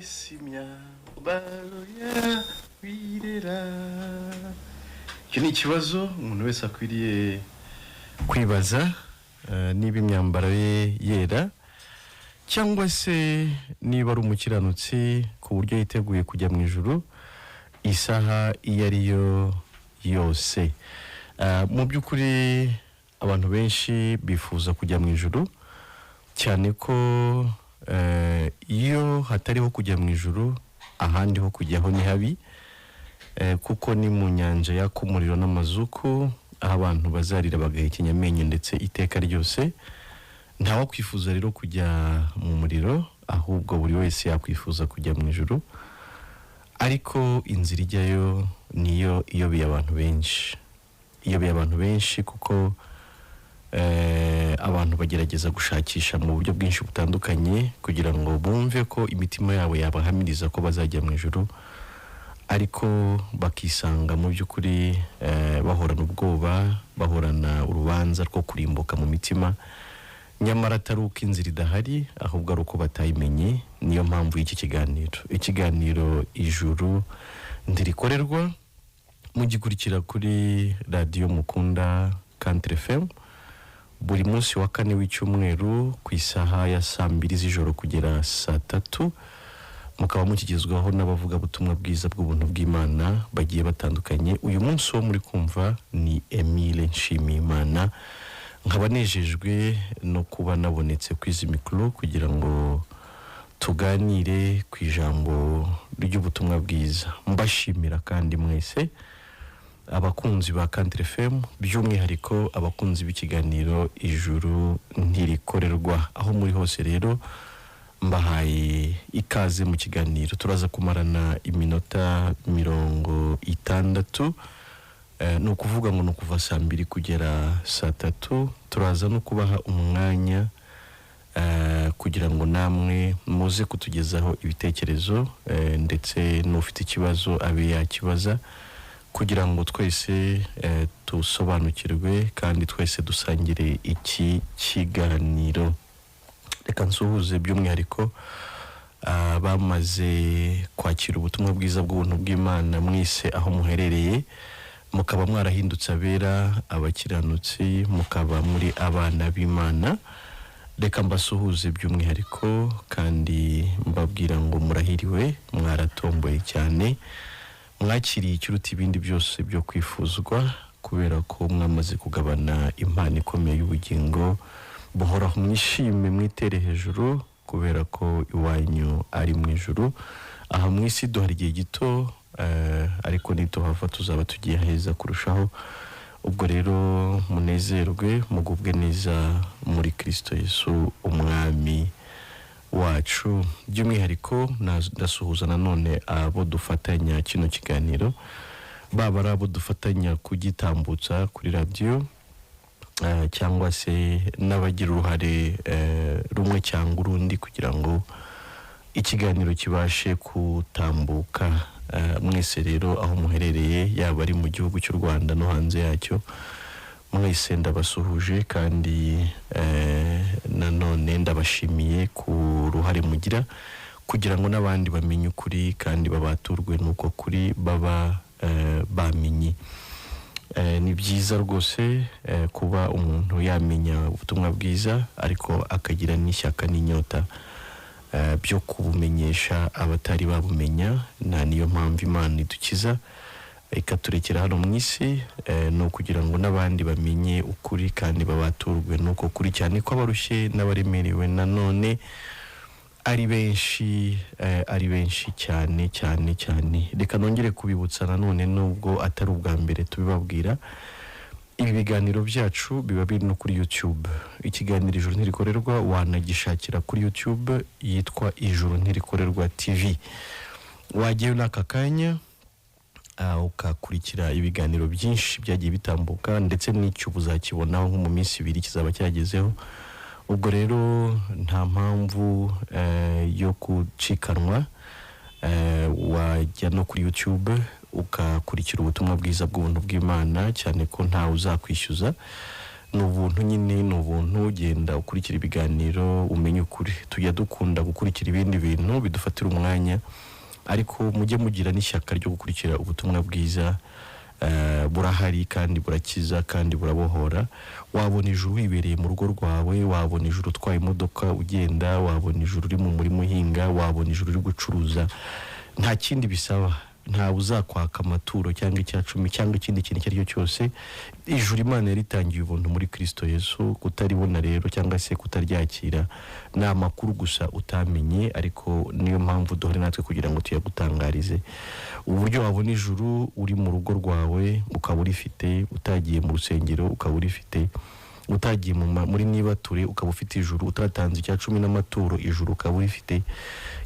simya baloya wirera. Icyo ni ikibazo umuntu wese akwiriye kwibaza, niba imyambaro ye yera cyangwa se niba ari umukiranutsi ku buryo yiteguye kujya mu ijuru isaha iyo ariyo yose. Mu by'ukuri abantu benshi bifuza kujya mu ijuru, cyane ko iyo hatariho kujya mu ijuru ahandi ho kujyaho ni habi, kuko ni mu nyanja yaka umuriro n'amazuku, aho abantu bazarira bagahekenya amenyo ndetse iteka ryose. Ntawe kwifuza rero kujya mu muriro, ahubwo buri wese yakwifuza kujya mu ijuru, ariko inzira ijyayo niyo iyobeye abantu benshi, kuko abantu bagerageza gushakisha mu buryo bwinshi butandukanye kugira ngo bumve ko imitima yabo yabahamiriza ko bazajya mu ijuru, ariko bakisanga mu by'ukuri bahorana ubwoba, bahorana urubanza rwo kurimbuka mu mitima, nyamara atari uko inzira idahari, ahubwo ari uko batayimenye. Niyo mpamvu y'iki ikiganiro ijuru ndirikorerwa mugikurikira kuri radio mukunda Country FM buri munsi wa kane w'icyumweru ku isaha ya 2 z'ijoro kugera 3, mukaba mukigezwaho n'abavuga butumwa bwiza bw'ubuntu bw'Imana bagiye batandukanye. Uyu munsi wo muri kumva ni Emile Nshimiyimana, nkaba nejejwe no kuba nabonetse kwizi mikro kugira ngo tuganire ku ijambo ry'ubutumwa bwiza. Mbashimira kandi mwese abakunzi ba Country FM, by'umwihariko abakunzi b'ikiganiro ijuru ntirikorerwa, aho muri hose rero mbahaye ikaze mu kiganiro. Turaza kumarana iminota 60, no kuvuga ngo no kuva 2 kugera 3. Turaza no kubaha umwanya kugira ngo namwe muze kutugezaho ibitekerezo, ndetse n'ufite ikibazo abe yakibaza, kugira ngo twese tusobanukirwe kandi twese dusangire iki kiganiro. Reka nsuhuze by'umwihariko bamaze kwakira ubutumwa bwiza bw'ubuntu bw'Imana mwese aho muherereye, mukaba mwarahindutse abera, abakiranutsi, mukaba muri abana b'Imana. Reka mbasuhuze by'umwihariko kandi mbabwira ngo murahiriwe, mwaratomboye cyane, mwakiriye ikiruta ibindi byose byo kwifuzwa, kubera ko mwamaze kugabana impano ikomeye y'ubugingo buhoraho. Mwishime, mwitere hejuru, kubera ko iwanyu ari mu ijuru. Aha mu isi duhari igihe gito, ariko nituhava tuzaba tugiye heza kurushaho. Ubwo rero munezerwe, mugubwe neza muri Kristo Yesu umwami wacu. By'umwihariko ndasuhuza nanone abo dufatanya kino kiganiro, baba ari abo dufatanya kugitambutsa kuri radio, cyangwa se n'abagira uruhare rumwe cyangwa urundi kugira ngo ikiganiro kibashe kutambuka. Mwese rero aho muherereye, yaba ari mu gihugu cy'u Rwanda no hanze yacyo, mwese ndabasuhuje kandi nanone ndabashimiye ku ruhare mugira kugira ngo n'abandi bamenye ukuri kandi babaturwe nuko kuri baba bamenye. Ni byiza rwose kuba umuntu yamenya ubutumwa bwiza, ariko akagira n'ishyaka n'inyota byo kubumenyesha abatari babumenya. Niyo mpamvu Imana idukiza ikaturekera hano mu isi, no kugira ngo n'abandi bamenye ukuri kandi babaturwe nuko kuri, cyane ko abarushye n'abaremerewe nanone ari benshi cyane. Reka nongere kubibutsa nanone, nubwo atari ubwa mbere tubibabwira, ibi biganiro byacu biba biri no kuri YouTube. Ikiganiro ijuru ntirikorerwa wanagishakira kuri YouTube, yitwa Ijuru Ntirikorerwa TV. Wagiye n'aka kanya ukakurikira ibiganiro byinshi byagiye bitambuka, ndetse n'icyo uzakibonaho nko mu minsi 2 kizaba cyagezeho. Ubwo rero nta mpamvu yo kucikanwa, wajya no kuri YouTube ukakurikira ubutumwa bwiza bw'ubuntu bw'Imana, cyane ko ntawe uzakwishyuza. ni ubuntu nyine, ni ubuntu. Ugenda ukurikira ibiganiro umenye ukuri. Tujya dukunda gukurikira ibindi bintu bidufatira umwanya, ariko mujye mugira n'ishyaka ryo gukurikira ubutumwa bwiza. Burahari kandi burakiza kandi burabohora. Wabona ijuru wibereye mu rugo rwawe, wabona ijuru utwaye imodoka ugenda, wabona ijuru uri mu murimo uhinga, wabona ijuru uri gucuruza. Nta kindi bisaba, nta uzakwaka amaturo cyangwa icyacumi cyangwa ikindi kintu icyo ari cyo cyose. Ijuru Imana yaritangiye ubuntu muri Kristo Yesu. Kutaribona rero cyangwa se kutaryakira ni amakuru gusa utamenye, ariko niyo mpamvu duhore natwe kugira ngo tuyagutangarize. Uburyo wabona ijuru uri mu rugo rwawe ukaba urifite, utagiye mu rusengero ukaba urifite, utagiye muri nibature ukaba ufite ijuru, utatanze icyacumi n'amaturo ijuru ukaba urifite.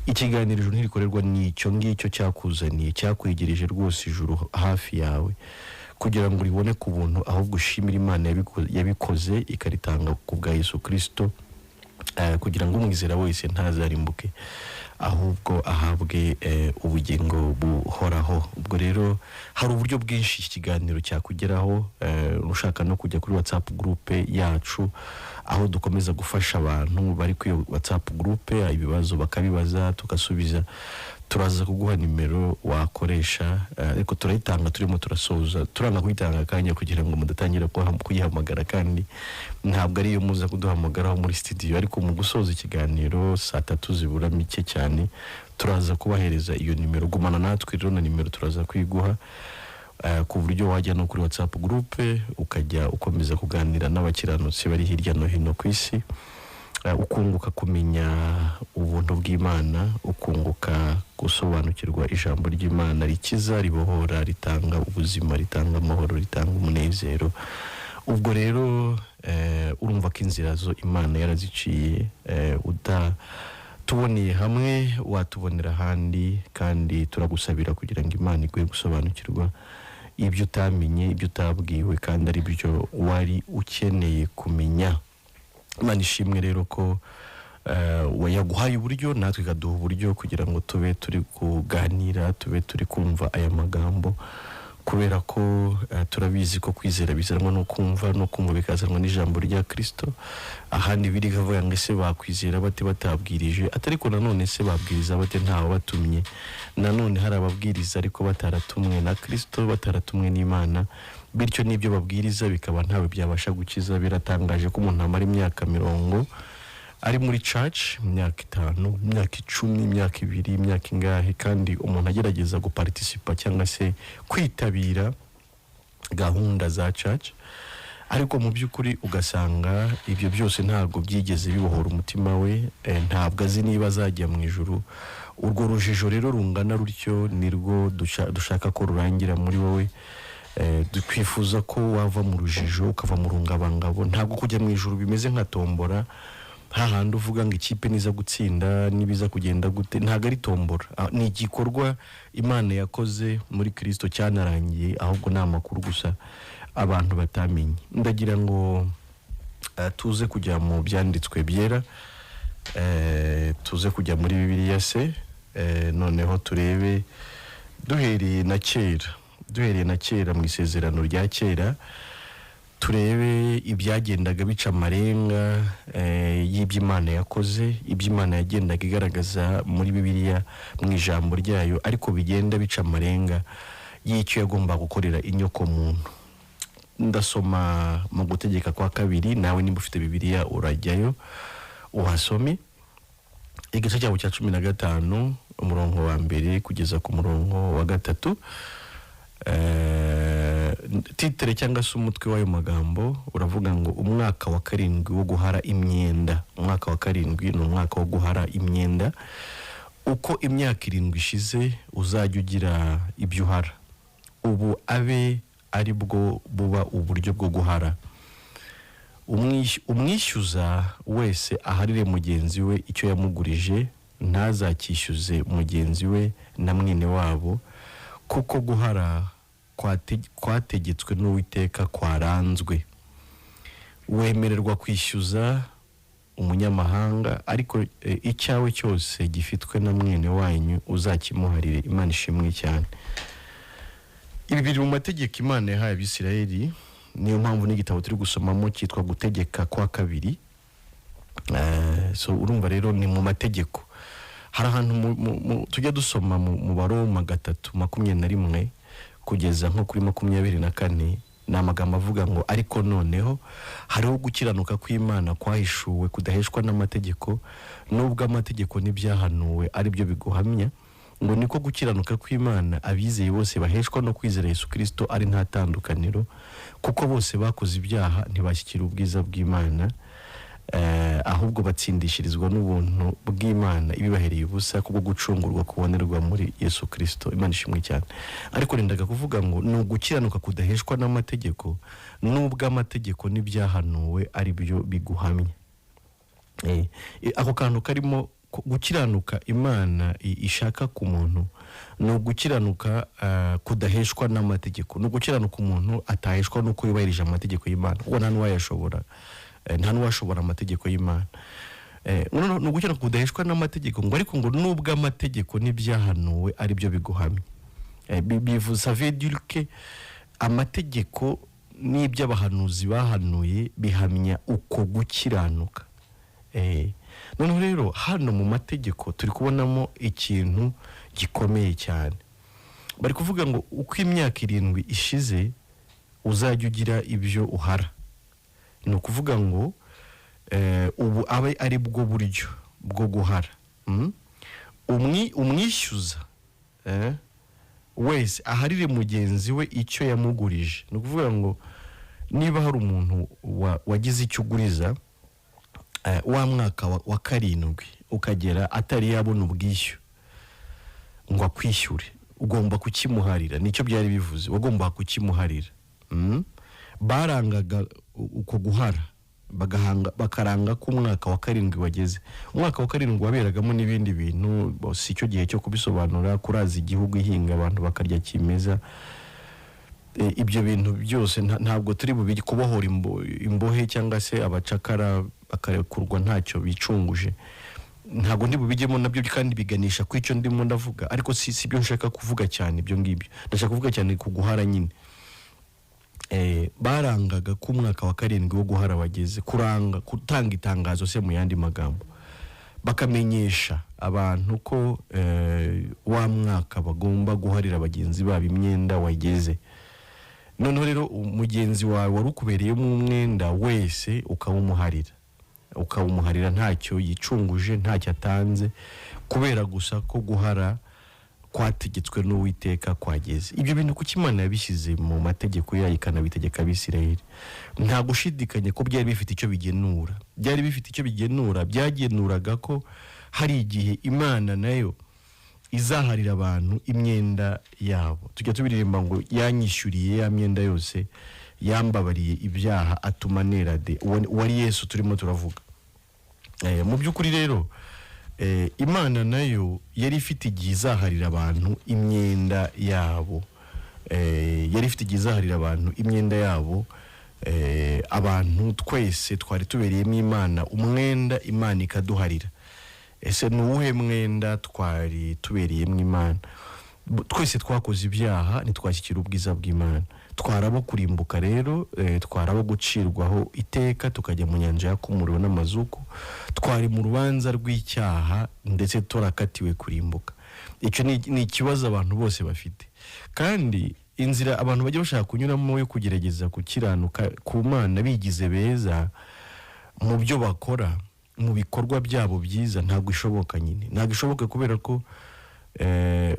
Ikiganiro ijuru ntirikorerwa n'icyo ngicyo cyakuzaniye, cyakwegereje rwose ijuru hafi yawe kugira ngo uribone ku buntu, ahubwo ushimira Imana yabikoze ikaritanga ku bwa Yesu Kristo, kugira ngo umwizera wese ntazarimbuke ahubwo ahabwe ubugingo buhoraho. Ubwo rero hari uburyo bwinshi iki kiganiro cyakugeraho. Ushaka no kujya kuri WhatsApp group yacu, aho dukomeza gufasha abantu bari kuri WhatsApp group, ibibazo bakabibaza tugasubiza. Turaza kuguha nimero wakoresha, ariko turayitanga turimo turasoza, turanga kuyitanga akanya kugira ngo mudatangira kuyihamagara, kandi ntabwo ari yo muza kuduhamagaraho muri studio. Ariko mu gusoza ikiganiro saa 3 zibura mike cyane turaza kubahereza iyo nimero. Gumana natwe rero na nimero turaza kwiguha, ku buryo wajya no kuri WhatsApp group ukajya ukomeza kuganira n'abakiranutsi bari hirya no hino ku isi, ukunguka kumenya ubuntu bw'Imana, ukunguka gusobanukirwa ijambo ry'Imana rikiza, ribohora, ritanga ubuzima, ritanga amahoro, ritanga umunezero. Ubwo rero urumva ko inzira zo Imana yaraziciye, tuboneye hamwe watubonera ahandi, kandi turagusabira kugira ngo Imana iguhe gusobanukirwa ibyo utamenye, ibyo utabwiwe, kandi ari byo wari ukeneye kumenya. Imana ishimwe rero ko wayaguhaye uburyo, natwe ikaduha uburyo kugira ngo tube turi kuganira, tube turi kumva aya magambo, kubera ko turabizi ko kwizera bizanwa no kumva, no kumva bikazanwa n'ijambo rya Kristo. Ahandi biri kavuga ngo ese bakwizera bate batabwirije? Atariko nanone se babwiriza bate ntawe batumye? Nanone hari ababwiriza ariko bataratumwe na Kristo, bataratumwe n'Imana, bityo nibyo babwiriza bikaba ntawe byabasha gukiza. Biratangaje ko umuntu amara imyaka 40 ari muri church, imyaka 5, imyaka 10, imyaka 2, imyaka ingahe, kandi umuntu agerageza guparticipa cyangwa se kwitabira gahunda za church, ariko mu by'ukuri ugasanga ibyo byose ntabwo byigeze bibohora umutima we, ntabwo azi niba azajya mu ijuru. Urwo rujijo rero rungana rutyo nirwo dushaka ko rurangira muri wowe. Dukwifuza ko wava mu rujijo ukava mu rungabangabo. Ntabwo kujya mu ijuru bimeze nka tombora, hahandi uvuga ngo ikipe niza gutsinda nibiza kugenda gute. Ntabwo ari tombora, ni igikorwa Imana yakoze muri Kristo cyanarangiye, ahubwo ni amakuru gusa abantu batamenye. Ndagira ngo tuze kujya mu byanditswe byera, tuze kujya muri Bibiliya se, noneho turebe duhereye na kera mu isezerano rya kera, turebe ibyagendaga bica amarenga y'iby'Imana yakoze, iby'Imana yagendaga igaragaza muri Bibiliya mu ijambo ryayo, ariko bigenda bica amarenga y'icyo yagomba gukorera inyoko muntu. Ndasoma mu Gutegeka kwa 2, nawe niba ufite Bibiliya urajyayo uhasome igice cya 15 umurongo wa 1 kugeza ku murongo wa 3. Titre cyangwa se umutwe w'ayo magambo uravuga ngo umwaka wa 7 wo guhara imyenda. Umwaka wa 7 ni umwaka wo guhara imyenda. Uko imyaka 7 ishize uzajya ugira ibyo uhara, ubu abe ari bwo buba uburyo bwo guhara. Umwishyuza wese aharire mugenzi we icyo yamugurije, ntazakishyuze mugenzi we na mwene wabo, kuko guhara kwategetswe n'Uwiteka kwaranzwe. Wemererwa kwishyuza umunyamahanga, ariko icyawe cyose gifitwe na mwene wanyu uzakimuharire. Imana ishimwe cyane. Ibi biri mu mategeko Imana yahaye Abisirayeli niyo mpamvu n'igitabo turi gusomamo cyitwa Gutegeka kwa kabiri. So urumva rero ni mu mategeko. Hari ahantu tujya dusoma mu Baroma 3:21 kugeza nko kuri 24, ni amagambo avuga ngo ariko noneho hariho gukiranuka kw'Imana kwahishuwe kudaheshwa n'amategeko, nubwo amategeko n'ibyahanuwe ari byo biguhamya, ngo niko gukiranuka kw'Imana abizeye bose baheshwa no kwizera Yesu Kristo ari nta tandukaniro, kuko bose bakoze ibyaha ntibashyikira ubwiza bw'Imana, ahubwo batsindishirizwa n'ubuntu bw'Imana ibibahereye ubusa kubwo gucungurwa kubonerwa muri Yesu Kristo. Imana ishimwe cyane. Ariko nendaga kuvuga ngo ni ugukiranuka kudaheshwa n'amategeko, nubwo amategeko n'ibyahanuwe ari byo biguhamya. Ako kantu karimo gukiranuka Imana ishaka ku muntu, no gukiranuka kudaheshwa n'amategeko, no gukiranuka umuntu ataheshwa nuko yubahirije amategeko y'Imana, uwo nta n'uwayashobora, nta n'uwashobora amategeko y'Imana. No gukiranuka kudaheshwa n'amategeko, ngo ariko ngo nubwo amategeko n'ibyahanuwe ari byo biguhamya. Ça veut dire que amategeko n'iby'abahanuzi bahanuye bihamya uko gukiranuka. Noneho rero hano mu mategeko turi kubonamo ikintu gikomeye cyane. Bari kuvuga ngo uko imyaka 7 ishize uzajya ugira ibyo uhara. Ni ukuvuga ngo ubu abe ari bwo buryo bwo guhara. Umwishyuza wese aharire mugenzi we icyo yamugurije. Ni ukuvuga ngo niba hari umuntu wagize icyo uguriza wa mwaka wa 7 ukagera atari yabona ubwishyu ngo akwishyure, ugomba kukimuharira. Nicyo byari bivuze, ugomba kukimuharira. Barangaga uko guhara, bakaranga ko umwaka wa 7 wageze. Umwaka wa 7 waberagamo n'ibindi bintu, si cyo gihe cyo kubisobanura, kuraza igihugu ihinga abantu bakarya kimeza. Ibyo bintu byose ntabwo turi bubiri, kubohora imbohe cyangwa se abacakara bakarekurwa ntacyo bicunguje, ntabwo ndi bubijyemo nabyo, kandi biganisha ku icyo ndimo ndavuga. Ariko si byo nshaka kuvuga cyane ibyo ngibyo, ndashaka kuvuga cyane ku guhara nyine. Barangaga ko umwaka wa 7 wo guhara wageze, gutanga itangazo se mu yandi magambo, bakamenyesha abantu ko wa mwaka bagomba guharira bagenzi babo imyenda wageze. Noneho rero umugenzi wawe warukubereyemo umwenda wese ukawumuharira ntacyo yicunguje, ntacyo atanze, kubera gusa ko guhara kwategetswe n'Uwiteka kwageze. Ibyo bintu kuki Imana yabishyize mu mategeko yayo ikanabitegeka Abisirayeli, nta gushidikanya ko byari bifite icyo bigenura. Byari bifite icyo bigenura, byagenuraga ko hari igihe Imana nayo izaharira abantu imyenda yabo. Tujya tubiririmba ngo yanyishyuriye ya myenda yose, yambabariye ibyaha atuma nerade. Wari Yesu turimo turavuga. Mu by'ukuri rero Imana nayo yari ifite igihe izaharira abantu imyenda yabo. Yari ifite igihe izaharira abantu imyenda yabo. Abantu twese twari tubereyemo Imana umwenda, Imana ikaduharira. Ese nuwuhe mwenda twari tubereyemo Imana? Twese twakoze ibyaha ntitwashyikira ubwiza bw'Imana. Twarabo kurimbuka rero, twarabo gucirwaho iteka tukajya mu nyanja y'akumuriro n'amazuku. Twari mu rubanza rw'icyaha ndetse turakatiwe kurimbuka. Icyo ni ikibazo abantu bose bafite, kandi inzira abantu bajya bashaka kunyuramo yo kugerageza gukiranuka ku Mana bigize beza mu byo bakora, mu bikorwa byabo byiza, ntabwo ishoboka nyine. Ntabwo ishoboka kubera ko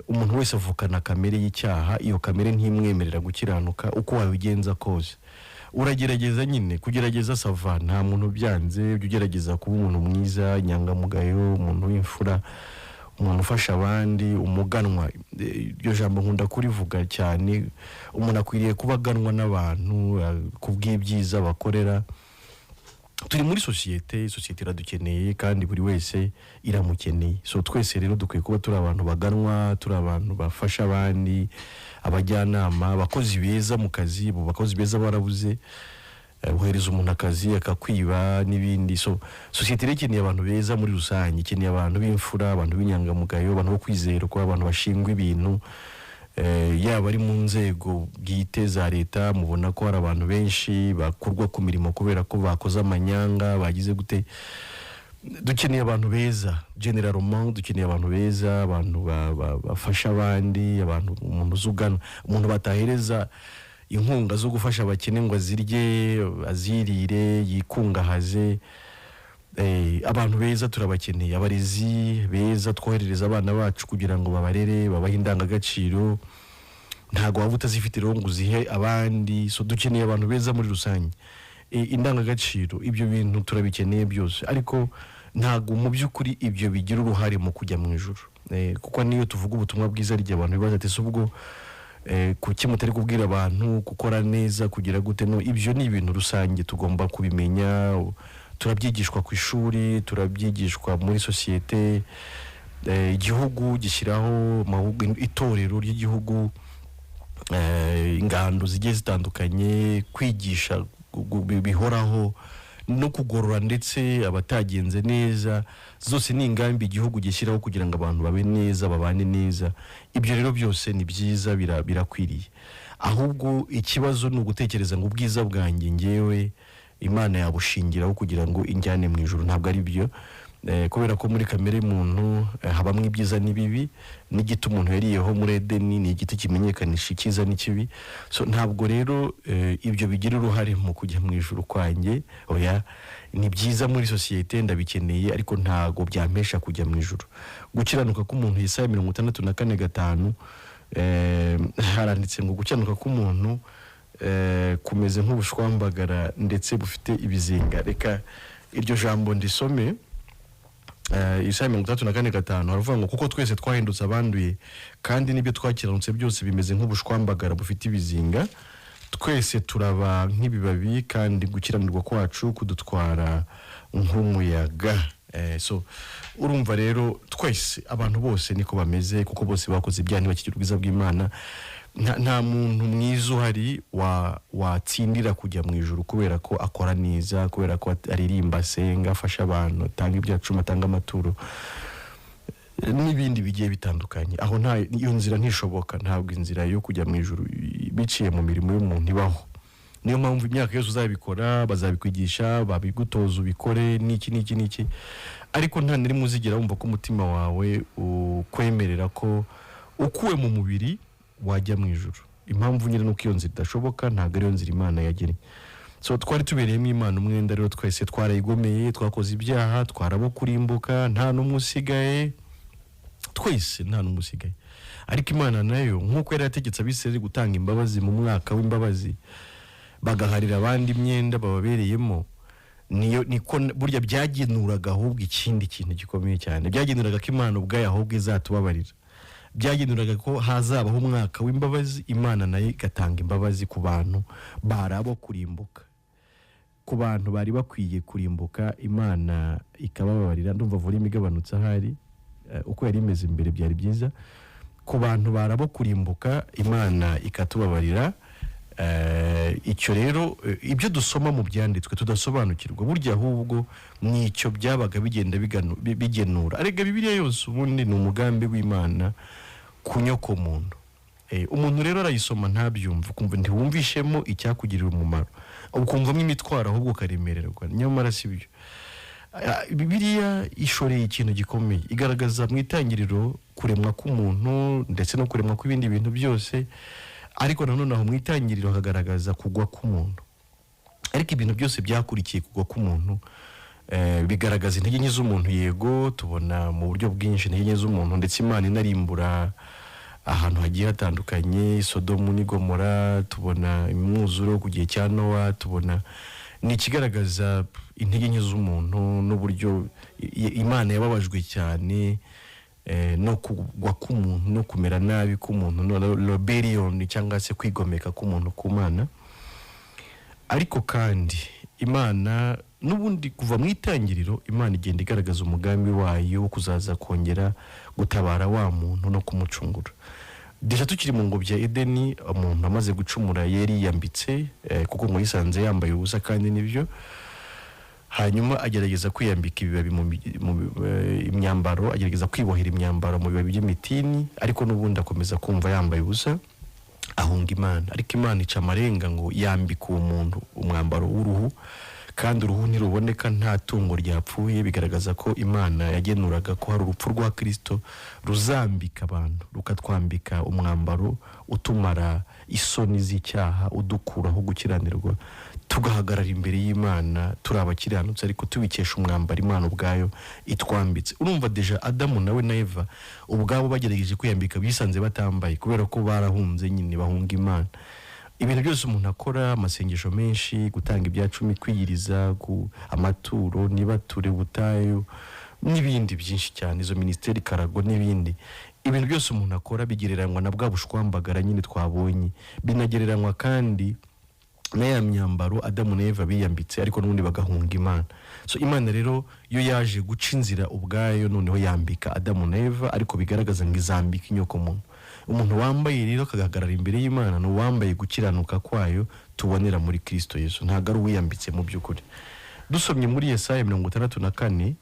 umuntu wese avukana kamere y'icyaha. Iyo kamere ntimwemerera gukiranuka uko wabigenza kose. Uragerageza nyine, kugerageza sava, nta muntu byanze, ugerageza kuba umuntu mwiza, inyangamugayo, umuntu w'imfura, umuntu ufasha abandi, umuganwa. Iryo jambo nkunda kurivuga cyane. Umuntu akwiriye kuba aganwa n'abantu kubw'ibyiza bakorera. Turi muri sosiyete iradukeneye kandi buri wese iramukeneye. So twese rero dukwiye kuba turi abantu baganwa, turi abantu bafasha abandi, abajyanama, abakozi beza mu kazi. Bo bakozi beza barabuze, uhereza umuntu akazi akakwiba n'ibindi. So sosiyete ikeneye abantu beza muri rusange, ikeneye abantu b'imfura, abantu b'inyangamugayo, abantu bo kwizerwa, abantu bashingwa ibintu. yaba ari mu nzego bwite za leta, mubona ko hari abantu benshi bakurwa ku mirimo kubera ko bakoze amanyanga, bagize gute. Dukeneye abantu beza, generalement dukeneye abantu beza, abantu bafasha abandi, abantu umuntu uzugana, umuntu batahereza inkunga zo gufasha abakene ngo azirye, azirire, yikungahaze. Abantu beza turabakeneye, abarezi beza twoherereza abana bacu kugira ngo babarere, babahe indangagaciro, ntago waba utazifite rero ngo uzihe abandi. So dukeneye abantu beza muri rusange, indangagaciro, ibyo bintu turabikeneye byose, ariko ntago mu by'ukuri ibyo bigira uruhare mu kujya mu ijuru. Kuko niyo tuvuga ubutumwa bwiza rye abantu bibaza ati ubwo kuki mutari kubwira abantu gukora neza kugira gute? No, ibyo ni ibintu rusange tugomba kubimenya. Turabyigishwa ku ishuri, turabyigishwa muri societe, igihugu gishyiraho itorero ry'igihugu, ingando zigiye zitandukanye, kwigisha bihoraho no kugorora ndetse abatagenze neza, zose ni ingambi igihugu gishyiraho kugira ngo abantu babe neza, babane neza. Ibyo rero byose ni byiza, birakwiriye. Ahubwo ikibazo ni ugutekereza ngo ubwiza bwanjye ngewe Imana yabushingiraho kugira ngo injyane mu ijuru. Ntabwo ari byo, kubera ko muri kamere y'umuntu habamwe ibyiza n'ibibi. N'igiti umuntu yariyeho muri Edeni ni igiti kimenyekanisha icyiza n'ikibi. So ntabwo rero ibyo bigira uruhare mu kujya mu ijuru kwanjye. Oya, ni byiza muri societe, ndabikeneye, ariko ntago byampesha kujya mu ijuru. Gukiranuka k'umuntu, Yesaya 64:5 haranditse ngo gukiranuka k'umuntu kumeze nk'ubushwambagara ndetse bufite ibizinga. Reka iryo jambo ndisome. Yesaya 64:5 haravuga ngo kuko twese twahindutse abanduye kandi nibyo twakiranutse byose bimeze nk'ubushwambagara bufite ibizinga, twese turaba nk'ibibabi kandi gukiranirwa kwacu kudutwara nk'umuyaga. So urumva rero twese abantu bose niko bameze, kuko bose bakoze ibyaha ntibakigira ubwiza bw'Imana. Nta muntu mwiza uhari watsindira kujya mu ijuru kubera ko akora neza, kubera ko aririmba, asenga, afasha abantu, atanga ibyacuma, atanga amaturo n'ibindi bigiye bitandukanye. Aho iyo nzira ntishoboka. Ntabwo inzira yo kujya mu ijuru biciye mu mirimo y'umuntu ibaho. Niyo mpamvu imyaka yose uzabikora, bazabikwigisha, babigutoza ubikore n'iki, ariko nta nari uzigira wumva ko umutima wawe ukwemerera ko ukuwe mu mubiri wajya mu ijuru. Impamvu nyine nuko iyo nzira idashoboka, ntabwo ariyo nzira Imana yagennye. So twari tubereyemo Imana umwenda, rero twese twarayigomeye, twakoze ibyaha, twarabo kurimbuka, nta n'umwe usigaye, twese nta n'umwe usigaye. Ariko Imana nayo nk'uko yari yategetse Abisirayeli gutanga imbabazi mu mwaka w'imbabazi, bagaharira abandi imyenda bababereyemo, niko burya byagenuraga ahubwo ikindi kintu gikomeye cyane. Byagenuraga ko Imana ubwayo ahubwo izatubabarira. Byagenuraga ko hazabaho umwaka w'imbabazi, Imana nayo igatanga imbabazi ku bantu barabo kurimbuka, ku bantu bari bakwiye kurimbuka, Imana ikababarira. Ndumva volume igabanutse ahari, uko yari imeze imbere byari byiza. Ku bantu barabo kurimbuka, Imana ikatubabarira. Icyo rero ibyo dusoma mu byanditswe tudasobanukirwa, burya ahubwo nicyo byabaga bigenda bigenura. Arega Bibiliya yose ubundi ni umugambi w'Imana kunyoko muntu. Umuntu rero arayisoma ntabyumva, ukumva ntiwumvishemo icyakugirira umumaro, ukumvamo imitwaro ahubwo ukaremererwa. Nyamara si byo. Bibiliya ishoreye ikintu gikomeye, igaragaza mu itangiriro kuremwa k'umuntu ndetse no kuremwa kw'ibindi bintu byose, ariko nanone aho mu itangiriro hakagaragaza kugwa k'umuntu. Ariko ibintu byose byakurikiye kugwa k'umuntu bigaragaza intege nke z'umuntu. Yego, tubona mu buryo bwinshi intege nke z'umuntu, ndetse Imana inarimbura ahantu hagiye hatandukanye, Sodomu n'i Gomora, tubona imwuzuro ku gihe cya Nowa, tubona ni ikigaragaza intege nke z'umuntu n'uburyo Imana yababajwe cyane no kugwa k'umuntu, no kumera nabi k'umuntu, no rebellion cyangwa se kwigomeka k'umuntu ku Mana. Ariko kandi Imana n'ubundi kuva mu itangiriro, Imana igenda igaragaza umugambi wayo wo kuzaza kongera gutabara wa muntu no kumucungura. Deja tukiri mu ngobyi ya Edeni, umuntu amaze gucumura yari yambitse, kuko ngo yisanze yambaye ubusa, kandi nibyo hanyuma agerageza kwiyambika ibibabi imyambaro, agerageza kwibohera imyambaro mu bibabi by'imitini, ariko n'ubundi akomeza kumva yambaye ubusa, ahunga Imana. Ariko Imana ica amarenga ngo yambika uwo muntu umwambaro w'uruhu, kandi uruhu ntiruboneka, nta tungo ryapfuye. Bigaragaza ko Imana yagenuraga ko hari urupfu rwa Kristo ruzambika abantu, rukatwambika umwambaro utumara isoni z'icyaha, udukuraho gukiranirwa, tugahagarara imbere y'Imana turi abakiranutse, ariko tubikesha umwambaro Imana ubwayo itwambitse. Urumva deja Adamu nawe na Eva ubwabo bagerageje kwiyambika bisanze batambaye, kubera ko barahunze nyine, bahunga Imana. Ibintu byose umuntu akora, amasengesho menshi, gutanga ibyacumi, kwiyiriza, amaturo, nibature, butayo, n'ibindi byinshi cyane, izo ministeri karago n'ibindi, ibintu byose umuntu akora bigereranywa na bwa bushwambagara nyine twabonye, binagereranywa kandi na ya myambaro Adamu na Eva biyambitse, ariko n'ubundi bagahunga Imana. So Imana rero yo yaje guca inzira ubwayo, noneho yambika Adamu na Eva, ariko bigaragaza ngo izambika inyoko muntu. Umuntu wambaye rero akagaragara imbere y'Imana no wambaye gukiranuka kwayo tubonera muri Kristo Yesu, ntago ari uwiyambitse mu by'ukuri. Dusomye muri Yesaya 64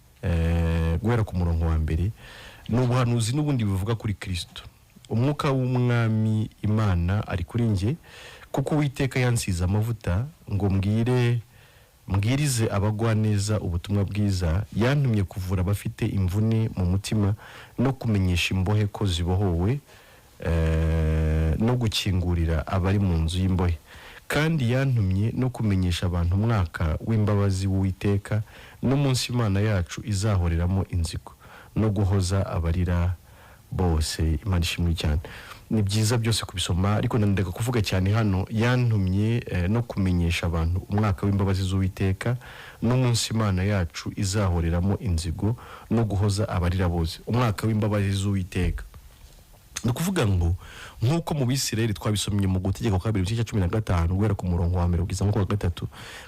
guhera ku murongo wa mbere, n'ubuhanuzi n'ubundi bivuga kuri Kristo. Umwuka w'umwami Imana ari kuri nge, kuko Uwiteka yansize amavuta ngo mbwirize abagwa neza ubutumwa bwiza, yantumye kuvura abafite imvune mu mutima, no kumenyesha imbohe ko zibohowe, no gukingurira abari mu nzu y'imbohe. Kandi yantumye no kumenyesha abantu umwaka w'imbabazi w'Uwiteka, n'umunsi Imana yacu izahoreramo inzigo, no guhoza abarira bose. Imana ishimwe cyane. Ni byiza byose kubisoma, ariko ndandeka kuvuga cyane hano, yantumye no kumenyesha abantu umwaka w'imbabazi z'Uwiteka, n'umunsi Imana yacu izahoreramo inzigo, no guhoza abarira bose. Umwaka w'imbabazi z'Uwiteka no kuvuga ngo nkuko mu Bisirayeli twabisomye mu Gutegeka kwa 2:15 guhera ku murongo wa 1 kugeza ku wa 3,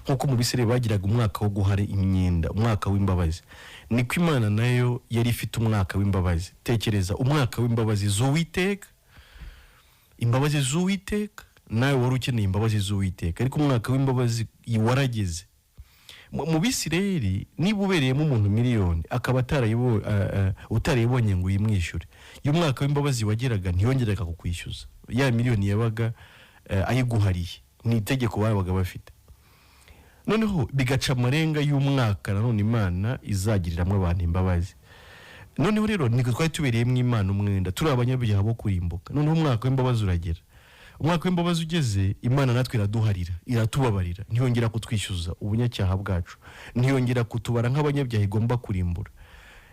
nkuko mu Bisirayeli bagiraga umwaka wo guhara imyenda, umwaka w'imbabazi, niko Imana nayo yari ifite umwaka w'imbabazi. Tekereza, umwaka w'imbabazi z'Uwiteka, imbabazi z'Uwiteka, nawe wari ukeneye imbabazi z'Uwiteka, ariko umwaka w'imbabazi warageze. Mu Bisirayeli niba ubereyemo umuntu miliyoni akaba utarayibonye ngo yimwishyure, iyo umwaka w'imbabazi wageraga ntiyongeraga kukwishyuza ya miliyoni yabaga ayiguhariye, ni itegeko babaga bafite. Noneho bigaca amarenga y'umwaka nanone Imana izagiriramwe abantu imbabazi. Noneho rero niko twari tubereyemo Imana umwenda, turi abanyabyaha bo kurimbuka. Noneho umwaka w'imbabazi uragera. Umwaka w'imbabazi ugeze, Imana natwe iraduharira, iratubabarira, ntiyongera kutwishyuza ubunyacyaha bwacu, ntiyongera kutubara nk'abanyabyaha igomba kurimbura.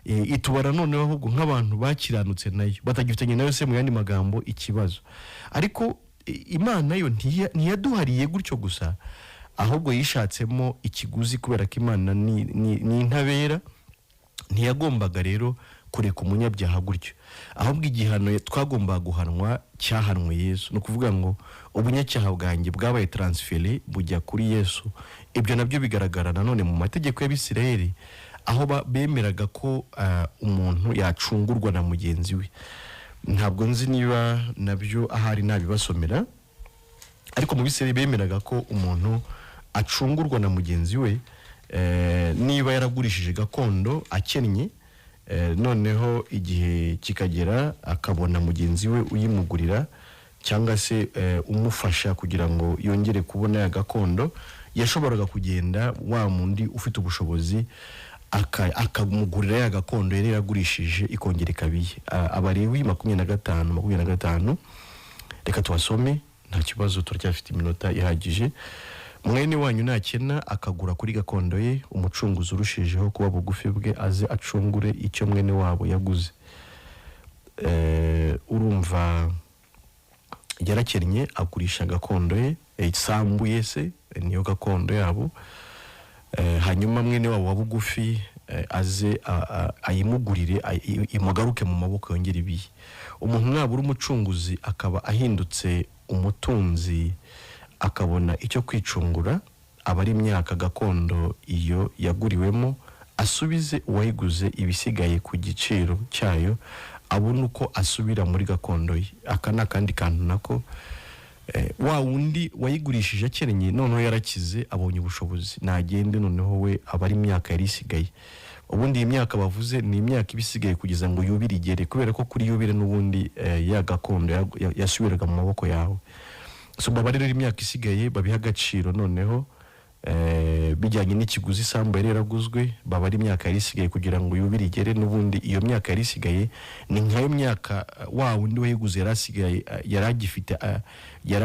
Itubara noneho ahubwo nk'abantu bakiranutse nayo, batagifitanye nayo se mu yandi magambo ikibazo. Ariko Imana yo ntiyaduhariye gutyo gusa, ahubwo yishatsemo ikiguzi, kubera ko Imana ni intabera, ntiyagombaga rero kureka umunyabyaha gutyo, ahubwo igihano twagomba guhanwa cyahanwe Yesu. No kuvuga ngo ubunyacyaha bwanjye bwabaye transféré bujya kuri Yesu. Ibyo nabyo bigaragara nanone mu mategeko y'Abisirayeli, aho bemeraga ko umuntu yacungurwa na mugenzi we. Ntabwo nzi niba nabyo ahari nabibasomera, ariko mu Bisirayeli bemeraga ko umuntu acungurwa na mugenzi we niba yaragurishije gakondo akennye, noneho igihe kikagera akabona mugenzi we uyimugurira cyangwa se umufasha kugira ngo yongere kubona ya gakondo, yashoboraga kugenda wa mundi ufite ubushobozi akamugurira ya gakondo yari yaragurishije ikongera ikabiye. Abalewi 25. Reka tubasome, nta kibazo, turacyafite iminota ihagije. Mwene wanyu nakena akagura kuri gakondo ye, umucunguzi urushijeho kuba bugufi bwe aze acungure icyo mwene wabo yaguze. Urumva yarakennye agurisha gakondo ye, isambuye se niyo gakondo yabo, hanyuma mwene wabo wa bugufi aze ayimugurire, imugaruke mu maboko yongera ibiye. Umuntu nabura umucunguzi akaba ahindutse umutunzi, akabona icyo kwicungura, abari imyaka gakondo iyo yaguriwemo, asubize uwayiguze ibisigaye ku giciro cyayo, abona uko asubira muri gakondo ye. Aka nakandi kantu nako wa wundi wayigurishije akerenye noneho yarakize abonye ubushobozi nagende noneho we abari imyaka yari isigaye. Ubundi imyaka bavuze ni imyaka ibisigaye kugeza ngo yubire igere, kubera ko kuri yubire n'ubundi ya gakondo yasubiraga mu maboko yawe. So babarira imyaka isigaye babiha agaciro noneho bijyanye n'ikiguzi isambu yari yaraguzwe, babari imyaka yari isigaye kugira ngo yubire igere. N'ubundi iyo myaka yari isigaye ni nkayo myaka wa wundi wayiguze yari asigaye yaragifite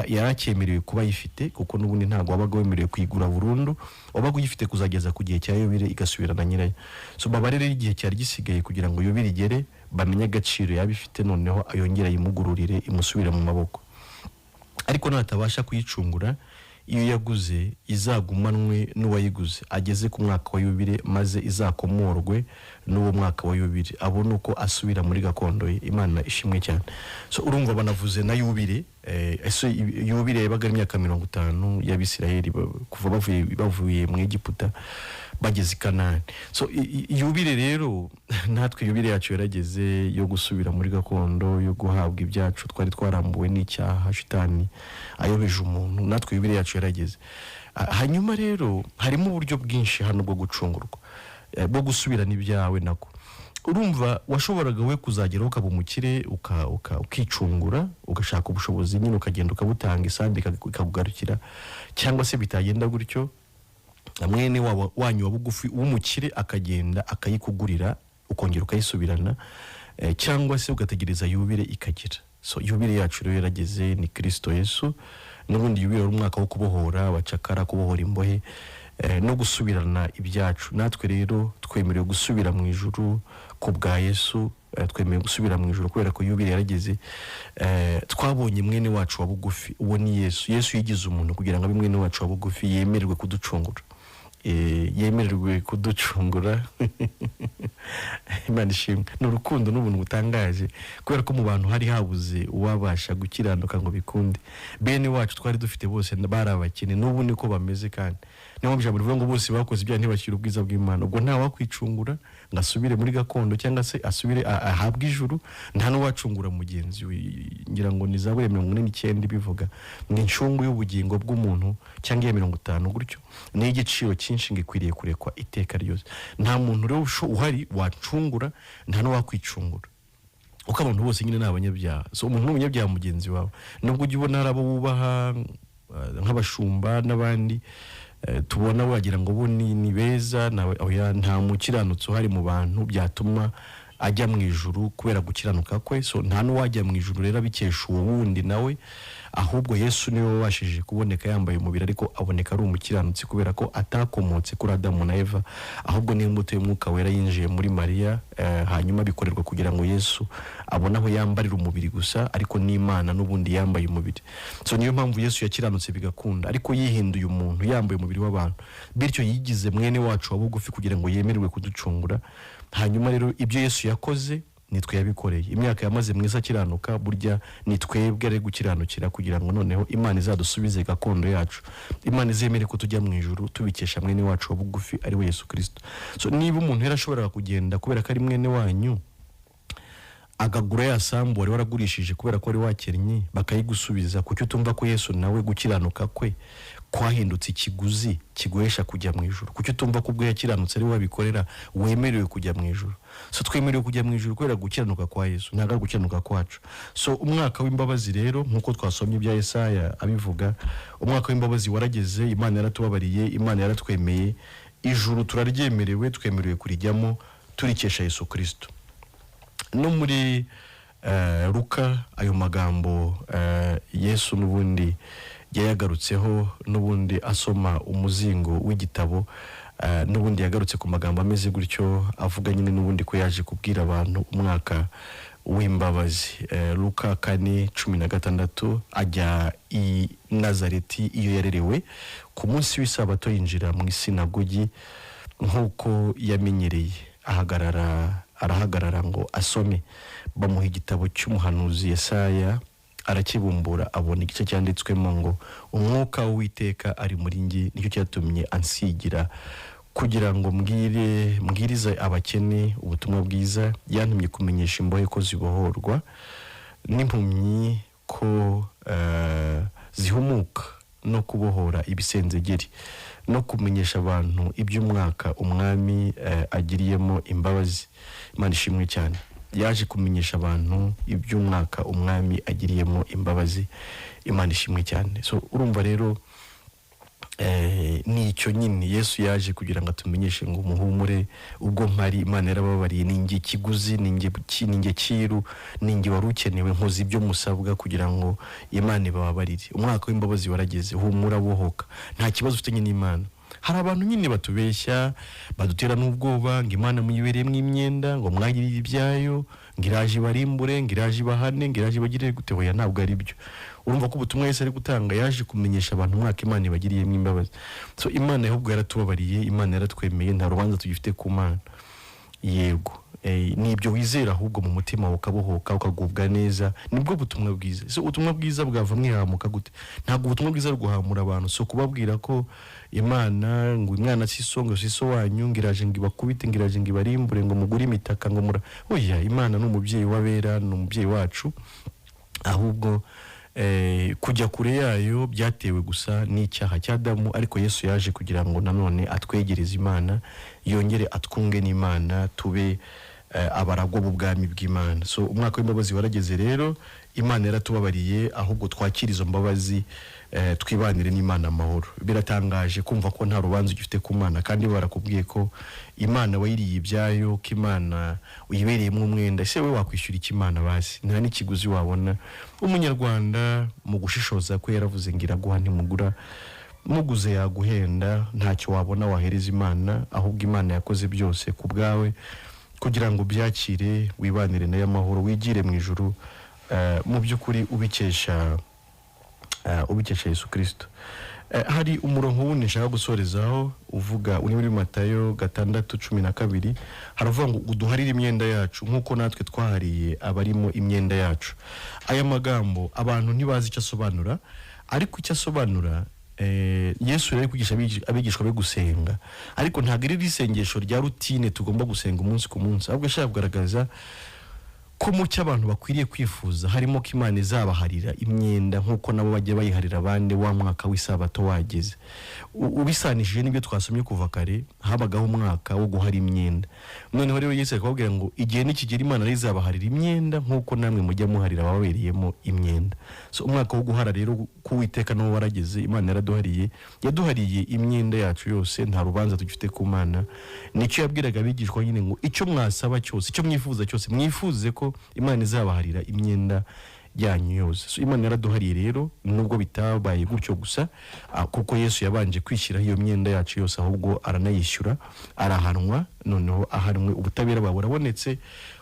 yarakemerewe kuba yifite, kuko n'ubundi ntago wabaga wemerewe kuyigura burundu, wabaga uyifite kuzageza ku gihe cya yubire igasubirana nyirayo. So babarira igihe cyari gisigaye kugira ngo yubire igere, bamenye agaciro yabifite noneho ayongera yimugururire imusubira mu maboko. Ariko natabasha kuyicungura, iyo yaguze izagumanwe n'uwayiguze ageze ku mwaka wa yubire, maze izakomorwe n'uwo mwaka wa yubire, abone uko asubira muri gakondo ye. Imana ishimwe cyane. So urumva banavuze na yubire, ese yubire yabaga imyaka 50 y'Abisirayeli kuva bavuye mu Egiputa bageze i Kanani. So yubire rero natwe yubire yacu yarageze yo gusubira muri gakondo, yo guhabwa ibyacu twari twarambuwe n'icyaha shitani ayobeje umuntu. Natwe yubire yacu yarageze. Hanyuma rero harimo uburyo bwinshi hano bwo gucungurwa, bwo gusubirana ibyawe nako. Urumva washoboraga we kuzageraho ukaba umukire ukicungura, ugashaka ubushobozi nyine ukagenda ukabutanga isandi ikakugarukira, cyangwa se bitagenda gutyo mwene wanyu wa bugufi w'umukire akagenda akayikugurira ukongera ukayisubirana, cyangwa se ugategereza yubire ikagira. So yubire yacu rero yarageze, ni Kristo Yesu. N'ubundi yubire umwaka wo kubohora abacakara, kubohora imbohe, no gusubirana ibyacu. Natwe rero twemerewe gusubira mu ijuru ku bwa Yesu, twemerewe gusubira mu ijuru kubera ko yubire yarageze. Twabonye mwene wacu wa bugufi, uwo ni Yesu. Yesu yigize umuntu kugira ngo abe mwene wacu wa bugufi, yemererwe kuducungura. Yemererwe kuducungura. Imana ishimwe. N'urukundo n'ubuntu butangaje, kubera ko mu bantu hari habuze uwabasha gukiranuka ngo bikunde. Bene wacu twari dufite bose bari abakene, n'ubu niko bameze. Kandi niyo mpamvu bivuga ngo bose bakoze ibyaha ntibashyira ubwiza bw'Imana. Ubwo nta wakwicungura ngo asubire muri gakondo cyangwa se asubire ahabwe ijuru, nta n'uwacungura mugenzi we. Ngira ngo ni Zaburi 49 bivuga ngo incungu y'ubugingo bw'umuntu cyangwa 50 gutyo ni igiciro cyinshi ngikwiriye kurekwa iteka ryose. Nta muntu rero uhari wacungura, nta n'uwakwicungura, uko abantu bose nyine n'abanyabyaha. So umuntu n'umunyabyaha mugenzi wawe, nubwo ujya ubona arabo wubaha nk'abashumba n'abandi tubona wagira ngo bo ni beza, nawe oya, nta mukiranutsi uhari mu bantu byatuma ajya mu ijuru kubera gukiranuka kwe. So nta n'uwajya mu ijuru rero bikesha uwo wundi nawe, ahubwo Yesu niwe wabashije kuboneka yambaye umubiri, ariko aboneka ari umukiranutsi kubera ko atakomotse kuri Adamu na Eva, ahubwo ni imbuto y'Umwuka Wera yinjiye muri Mariya. Hanyuma bikorerwa kugira ngo Yesu abone aho yambarira umubiri gusa, ariko n'Imana n'ubundi yambaye umubiri. So niyo mpamvu Yesu yakiranutse bigakunda, ariko yihinduye umuntu yambaye umubiri w'abantu, bityo yigize mwene wacu wa bugufi kugira ngo yemererwe kuducungura. Hanyuma rero ibyo Yesu yakoze nitwe yabikoreye. Imyaka yamaze mwiza akiranuka, burya nitwebwe ari gukiranukira kugira ngo noneho Imana izadusubize gakondo yacu. Imana izemere ko tujya mu ijuru tubikesha mwene wacu wa bugufi ari we Yesu Kristo. So niba umuntu yarashobora kugenda kubera ko ari mwene wanyu, agagura ya sambu wari waragurishije kubera ko ari wakennye, bakayigusubiza, kuki utumva ko Yesu nawe gukiranuka kwe kwahindutse ikiguzi kiguhesha kujya mu ijuru? Kuki utumva ko ubwo yakiranutse ari wabikorera wemerewe kujya mu ijuru? So twemerewe kujya mu ijuru kubera gukiranuka kwa Yesu, ntago gukiranuka kwacu. So umwaka w'imbabazi rero, nkuko twasomye ibya Yesaya abivuga, umwaka w'imbabazi warageze. Imana yaratubabariye, Imana yaratwemeye, ijuru turaryemerewe, twemerewe kurijyamo turikesha Yesu Kristo. No muri Luka ayo magambo Yesu n'ubundi yayagarutseho, n'ubundi asoma umuzingo w'igitabo, n'ubundi yagarutse ku magambo ameze gutyo, avuga nyine n'ubundi ko yaje kubwira abantu umwaka w'imbabazi. Luka 4:16 ajya i Nazareti iyo yarerewe, ku munsi w'isabato yinjira mu isinagogi nk'uko yamenyereye, arahagarara ngo asome. Bamuha igitabo cy'umuhanuzi Yesaya, arakibumbura, abona igice cyanditswemo ngo umwuka w'Uwiteka ari muri njye, nicyo cyatumye ansigira kugira ngo mbwirize abakene ubutumwa bwiza, yantumye kumenyesha imbohe ko zibohorwa, n'impumyi ko zihumuka no kubohora ibisenzegeri no kumenyesha abantu iby'umwaka umwami agiriyemo imbabazi. Imana ishimwe cyane. Yaje kumenyesha abantu iby'umwaka umwami agiriyemo imbabazi. Imana ishimwe cyane. So urumva rero ni icyo nyine Yesu yaje kugira ngo atumenyeshe ngo muhumure, ubwo mpari Imana yarababariye, ninjye kiguzi, ninjye cyiru, ninjye wari ukenewe, nkoze ibyo musabwa kugira ngo Imana ibababarire. Umwaka w'imbabazi warageze, humura bohoka, nta kibazo ufite n'Imana. Hari abantu nyine batubeshya, badutera n'ubwoba ngo Imana muyibereyemo imyenda, ngo mwagirire ibyayo, ngiraje barimbure, ngiraje bahane, ngiraje bagire gute. Hoya ntabwo ari byo. Urumva ko ubutumwa Yesu ari gutanga yaje kumenyesha abantu umwaka Imana ibagiriyemo imbabazi. So Imana ahubwo yaratubabariye, Imana yaratwemeye, nta rubanza tugifite ku Mana. Yego, ni ibyo wizera ahubwo mu mutima ukabohoka ukagubwa neza, nibwo butumwa bwiza. So ubutumwa bwiza bwava mwihamuka gute? Ntabwo ubutumwa bwiza guhamura abantu, so kubabwira ko Imana ngo umwana sisongo siso wanyu ngiraje ngibakubite, ngiraje ngibarimbure, ngo mugure imitaka, ngo mura. Oya, Imana ni umubyeyi w'abera, ni umubyeyi wacu. Ahubwo kujya kure yayo byatewe gusa n'icyaha cya Adamu, ariko Yesu yaje kugira ngo nanone atwegereze Imana, yongere atwunge n'Imana, tube abaragwa b'ubwami bw'Imana. So umwaka w'imbabazi warageze rero, Imana yaratubabariye, ahubwo twakira izo mbabazi, twibanire n'Imana amahoro. Biratangaje kumva ko nta rubanza ugifite ku Mana, kandi barakubwiye ko Imana wayiriye ibyayo, ko Imana uyibereyemo umwenda. Ese we wakwishyura iki Imana basi? Nta n'ikiguzi wabona. Umunyarwanda mu gushishoza ko yaravuze ngo iraguha ntimugura, muguze yaguhenda, ntacyo wabona wahereza Imana, ahubwo Imana yakoze byose ku bwawe kugira ngo byakire, wibanire nayo amahoro, wigire mu ijuru, mu by'ukuri ubikesha Yesu Kristo. Hari umurongo wundi nshaka gusorezaho uvuga, uri muri Matayo 6:12, haravuga ngo uduharire imyenda yacu nk'uko natwe twahariye abarimo imyenda yacu. Aya magambo abantu ntibazi icyo asobanura, ariko icyo asobanura Yesu yari kwigisha abigishwa be gusenga, ariko ntabwo ari isengesho rya rutine tugomba gusenga umunsi ku munsi, ahubwo ashaka kugaragaza ko mu cyo abantu bakwiriye kwifuza harimo ko Imana izabaharira imyenda nk'uko nabo bajya bayiharira abandi wa mwaka w'isabato wageze. Ubisanishije n'ibyo twasomye kuva kare, habagaho umwaka wo guhara imyenda. Noneho rero Yesu akababwira ngo igihe nikigera Imana izabaharira imyenda nk'uko namwe mujya muharira ababereyemo imyenda. So umwaka wo guhara rero kuwiteka no warageze, Imana yaduhariye imyenda yacu yose, nta rubanza tugifite ku Mana. Nicyo yabwiraga abigishwa nyine ngo icyo mwasaba cyose, icyo mwifuza cyose, mwifuze ko Imana izabaharira imyenda yanyu yose. So Imana yaraduhariye rero, nubwo bitabaye gutyo gusa, kuko Yesu yabanje kwishyiraho iyo myenda yacu yose, ahubwo aranayishyura, arahanwa. Noneho ahanwe, ubutabera bwawe burabonetse,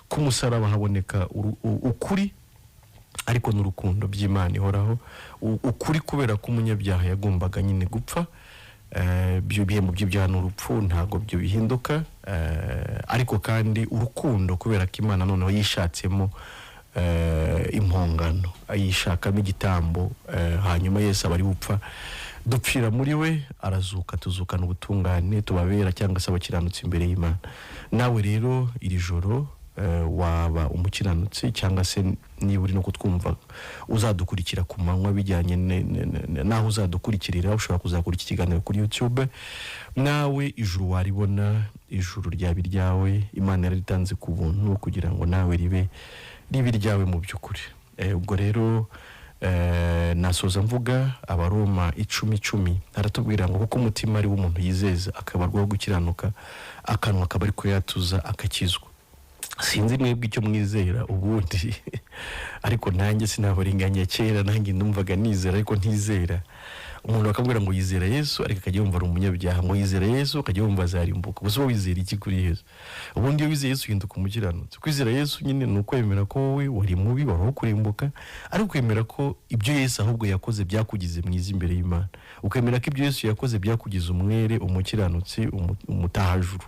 ku musaraba haboneka ukuri, ariko n'urukundo by'Imana ihoraho. Ukuri kubera ko umunyabyaha yagombaga nyine gupfa, byo bihembo by'ibyaha n'urupfu, ntago byo bihinduka, ariko kandi urukundo kubera ko Imana noneho yishatsemo impongano, ayishakamo igitambo, hanyuma Yesu abari bupfa dupfira muri we, arazuka, tuzukana ubutungane, tubabera cyangwa se abakiranutsi imbere y'Imana. Nawe rero iri joro waba umukiranutsi, cyangwa se niba uri no kutwumva uzadukurikira ku manywa, bijyanye naho uzadukurikirira, ushobora kuzakora iki kiganiro kuri YouTube, nawe ijuru waribona, ijuru ryaba iryawe. Imana yaritanze ku buntu kugira ngo nawe ribe ryawe mu by'ukuri. Ubwo rero nasoza mvuga Abaroma 10:10, haratubwira ngo kuko umutima ari w'umuntu yizeza akabarwaho gukiranuka, akanwa akaba ari ko yatuza akakizwa. Sinzi mwebwe icyo mwizera ubundi, ariko nanjye sinabarenganya. Kera nanjye ndumvaga nizera ariko ntizera. Umuntu akabwira ngo yizera Yesu, ariko akajya yumva ari umunyabyaha. Ngo yizera Yesu, akajya yumva azarimbuka. Gusa wowe wizera iki kuri Yesu? Ubundi iyo wizeye Yesu uhinduka umukiranutsi. Kwizera Yesu nyine ni ukwemera ko wowe wari mubi, wari kurimbuka, ariko kwemera ko ibyo Yesu ahubwo yakoze byakugize mwiza imbere y'Imana. Ukemera ko ibyo Yesu yakoze byakugize umwere, umukiranutsi, umutahajuru,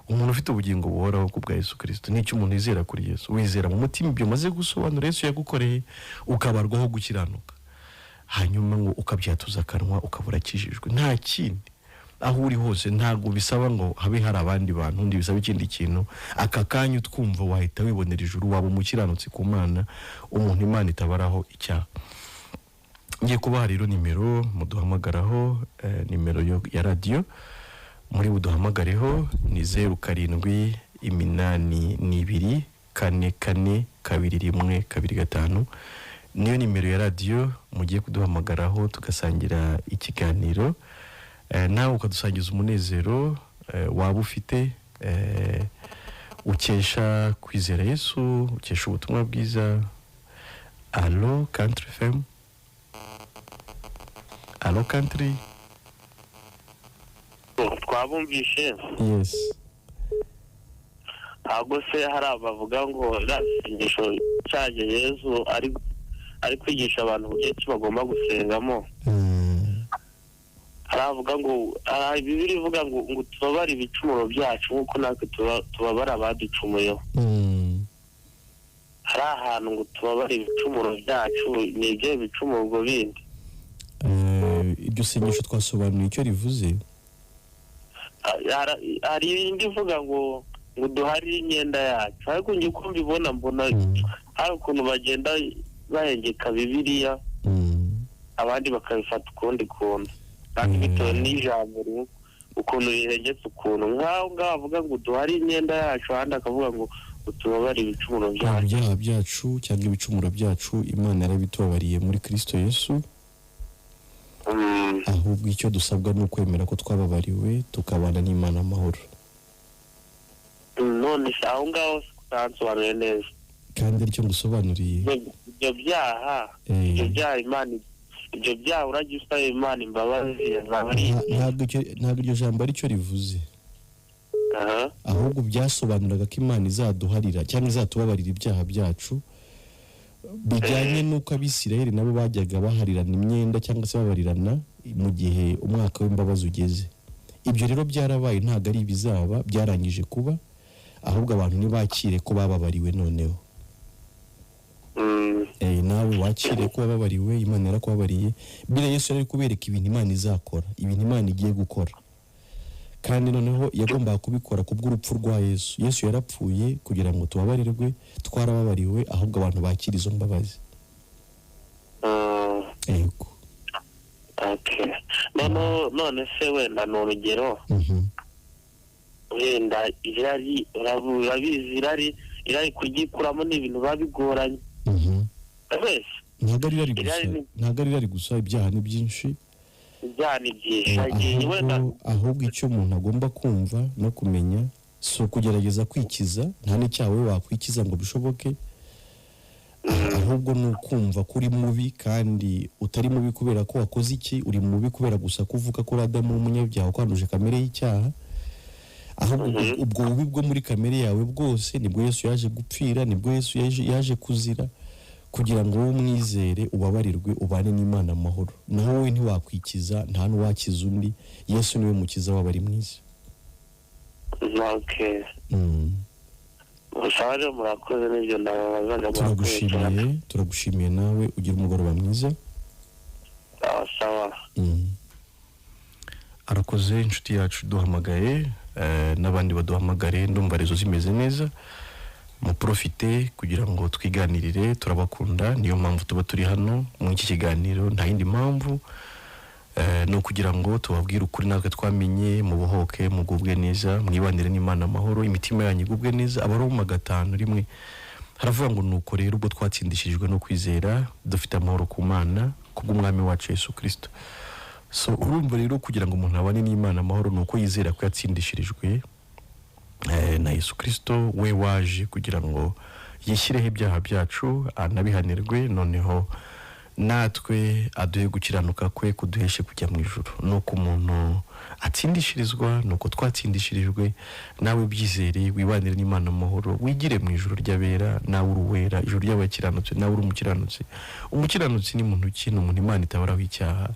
umuntu ufite ubugingo buhoraho ku bwa Yesu Kristo. Nicyo umuntu yizera kuri Yesu. Wizera mu mutima ibyo maze gusobanura Yesu yagukoreye, ukabarwaho gukiranuka, hanyuma ngo ukabyatuza akanwa, ukabura kijijwe. Nta kindi. Aho uri hose ntago bisaba ngo habe hari abandi bantu, ndi bisaba ikindi kintu. Aka kanyu twumva wahita wibonera ijuru, waba umukiranutsi ku Mana, umuntu Imana itabaraho icyaha. ngiye kubaha rero nimero muduhamagaraho, nimero ya radio muri buduhamagareho ni 0782444225. Niyo nimero ya radio mugiye kuduhamagaraho tugasangira ikiganiro, nawe ukadusangiza umunezero waba ufite, ukesha kwizera Yesu, ukesha ubutumwa bwiza. Allo Country FM. Allo Country. Twabumvishe. Yes. Ntabwo se hari abavuga ngo isengesho cyaje Yesu ari kwigisha abantu uburyo ki bagomba gusengamo. Aravuga ngo Bibiliya ivuga ngo tubabare ibicumuro byacu nkuko natwe tubabara abaducumuyeho. Hari ahantu ngo tubabare ibicumuro byacu, ni ibyo bicumuro ubwo bindi. Iryo sengesho twasobanuye icyo rivuze. Hari indi ivuga ngo duhari imyenda yacu, ariko njye uko mbibona mbona hari ukuntu bagenda bahengeka Bibiliya, abandi bakabifata ukundi kuntu, kandi bitewe n'ijambo ukuntu rihengetse ukuntu. Nk'aho bavuga ngo duhari imyenda yacu, ahandi akavuga ngo tubabare ibicumuro byacu. Ibyaha byacu cyangwa ibicumuro byacu Imana yarabitubabariye muri Kristo Yesu. Ahubwo icyo dusabwa ni ukwemera ko twababariwe tukabana n'Imana amahoro. None se aho ngaho utansobanuriye neza, kandi aricyo ngusobanuriye. Ibyo byaha Imana, ibyo byaha urajya usaba Imana imbabazi. Ntabwo iryo jambo aricyo rivuze. Ahubwo byasobanuraga ko Imana izaduharira cyangwa izatubabarira ibyaha byacu, bijyanye n'uko Abisirayeli nabo bajyaga baharirana imyenda cyangwa se babarirana mu gihe umwaka w'imbabazi ugeze. Ibyo rero byarabaye, ntabwo ari ibizaba, byarangije kuba, ahubwo abantu ntibakire ko bababariwe noneho. Nawe wakire ko bababariwe, Imana yarakubabariye. Bira Yesu yari kubereka ibintu Imana izakora, ibintu Imana igiye gukora, kandi noneho yagombaga kubikora kubw'urupfu rwa Yesu. Yesu yarapfuye kugira ngo tubabarirwe, twarababariwe, ahubwo abantu bakira izo mbabazi. Yego. Okay. None se wenda ni urugero. Wenda urabizi irari kugikuramo n'ibintu babigoranye. Ntabwo ari irari gusa, ibyaha ni byinshi. Ahubwo icyo umuntu agomba kumva no kumenya si ukugerageza kwikiza, nta n'icyaha we wakwikiza ngo bishoboke, ahubwo ni ukumva ko uri mubi, kandi utari mubi kubera ko wakoze iki, uri mubi kubera gusa kuvuga ko Adamu w'umunyabyaha kwanduje kamere y'icyaha. Ahubwo ubwo bubi bwo muri kamere yawe bwose nibwo Yesu yaje gupfira, nibwo Yesu yaje kuzira, kugira ngo wowe umwizere ubabarirwe, ubane n'Imana amahoro. Naho wowe ntiwakwikiza, nta n'uwakiza undi. Yesu niwe mukiza w'abari mwiza. Okay. Ushaje murakoze n'ibyo ndabazaga. Turagushimiye nawe, ugira umugoroba mwiza. Sawa. Arakoze inshuti yacu duhamagaye, n'abandi baduhamagare, ndumva rezo zimeze neza. Muprofite kugira ngo twiganirire, turabakunda, niyo mpamvu tuba turi hano mu iki kiganiro, nta yindi mpamvu. No kugira ngo tubabwire ukuri natwe twamenye, mu buhoke, mugubwe neza, mwibanire n'Imana amahoro, imitima yanyu igubwe neza. Abaroma 5:1 haravuga ngo nuko rero ubwo twatsindishijwe no kwizera, dufite amahoro ku Mana kubw'umwami wacu Yesu Kristo. So urumva rero kugira ngo umuntu abane n'Imana amahoro nuko yizera ko yatsindishirijwe na Yesu Kristo, we waje kugira ngo yishyireho ibyaha byacu, anabihanirwe, noneho natwe aduhe gukiranuka kwe, kuduheshe kujya mu ijuru. Nuko umuntu atsindishirizwa, nuko twatsindishirijwe. Nawe byizere, wibanire n'Imana amahoro, wigire mu ijuru ry'abera. Nawe uruwera, ijuru ry'abakiranutsi, nawe uri umukiranutsi. Umukiranutsi ni muntu ki? Ni umuntu Imana itabaraho icyaha,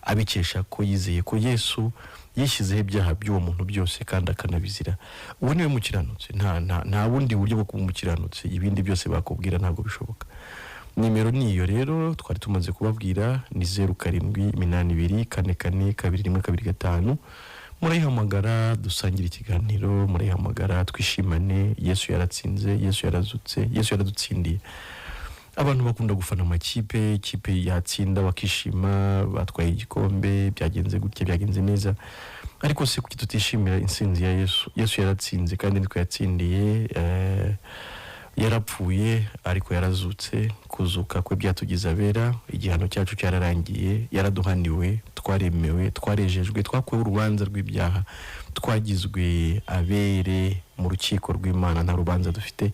abikesha ko yizeye ko Yesu yishyizeho ibyaha by'uwo muntu byose kandi akanabizira. Ubu niwe mukiranutsi, nta bundi buryo bwo kuba umukiranutsi. Ibindi byose bakubwira ntabwo bishoboka. Nimero niyo rero twari tumaze kubabwira, ni 0782444225. Murayihamagara dusangira ikiganiro, murayihamagara twishimane. Yesu yaratsinze, Yesu yarazutse, Yesu yaradutsindiye. abantu bakunda gufana amakipe, ikipe yatsinda bakishima, batwaye igikombe, byagenze gutya, byagenze neza. Ariko se kuki tutishimira intsinzi ya Yesu? Yesu yaratsinze kandi nitwe yatsindiye, yarapfuye ariko yarazutse. Kuzuka kwe byatugize abera, igihano cyacu cyararangiye, yaraduhaniwe, twaremewe, twarejejwe, twakuwe urubanza rw'ibyaha, twagizwe abere mu rukiko rw'Imana, nta rubanza dufite.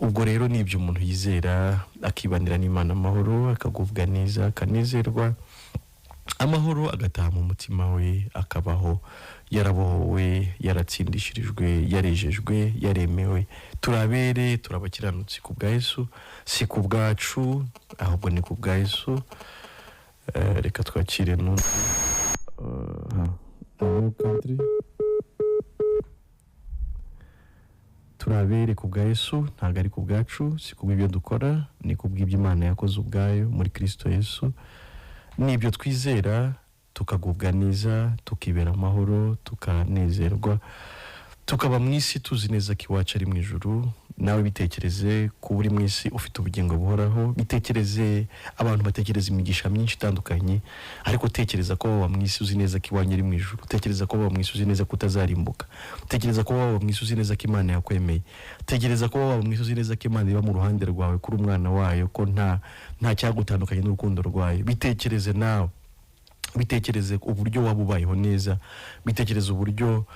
Ubwo rero nibyo umuntu yizera, akibanira n'Imana amahoro, akagubwa neza, akanezerwa amahoro, agataha mu mutima we, akabaho yarabohowe, yaratsindishirijwe, yarejejwe, yaremewe. Turabere, turabakiranutsi ku bwa Yesu, si ku bwacu ahubwo ni ku bwa Yesu. Reka twakire n'undi. Country. Turabere ku bwa Yesu, ntago ari ku bwacu, si ku bw'ibyo dukora, ni ku bw'ibyo Imana yakoze ubwayo muri Kristo Yesu. Nibyo twizera, tukagubwa neza, tukibera amahoro, tukanezerwa, tukaba mu isi tuzi neza ko iwacu ari mu ijuru. Nawe bitekereze kuba uri mu isi ufite ubugingo buhoraho, bitekereze abantu batekereza imigisha myinshi itandukanye, ariko tekereza ko waba mu isi uzi neza ko iwanyu ari mu ijuru. Tekereza ko waba mu isi uzi neza ko utazarimbuka. Tekereza ko waba mu isi uzi neza ko Imana yakwemeye. Tekereza ko waba mu isi uzi neza ko Imana iba mu ruhande rwawe, kuri umwana wayo, ko nta cyagutandukanye n'urukundo rwayo. Bitekereze nawe, bitekereze uburyo waba ubayeho neza, bitekereze uburyo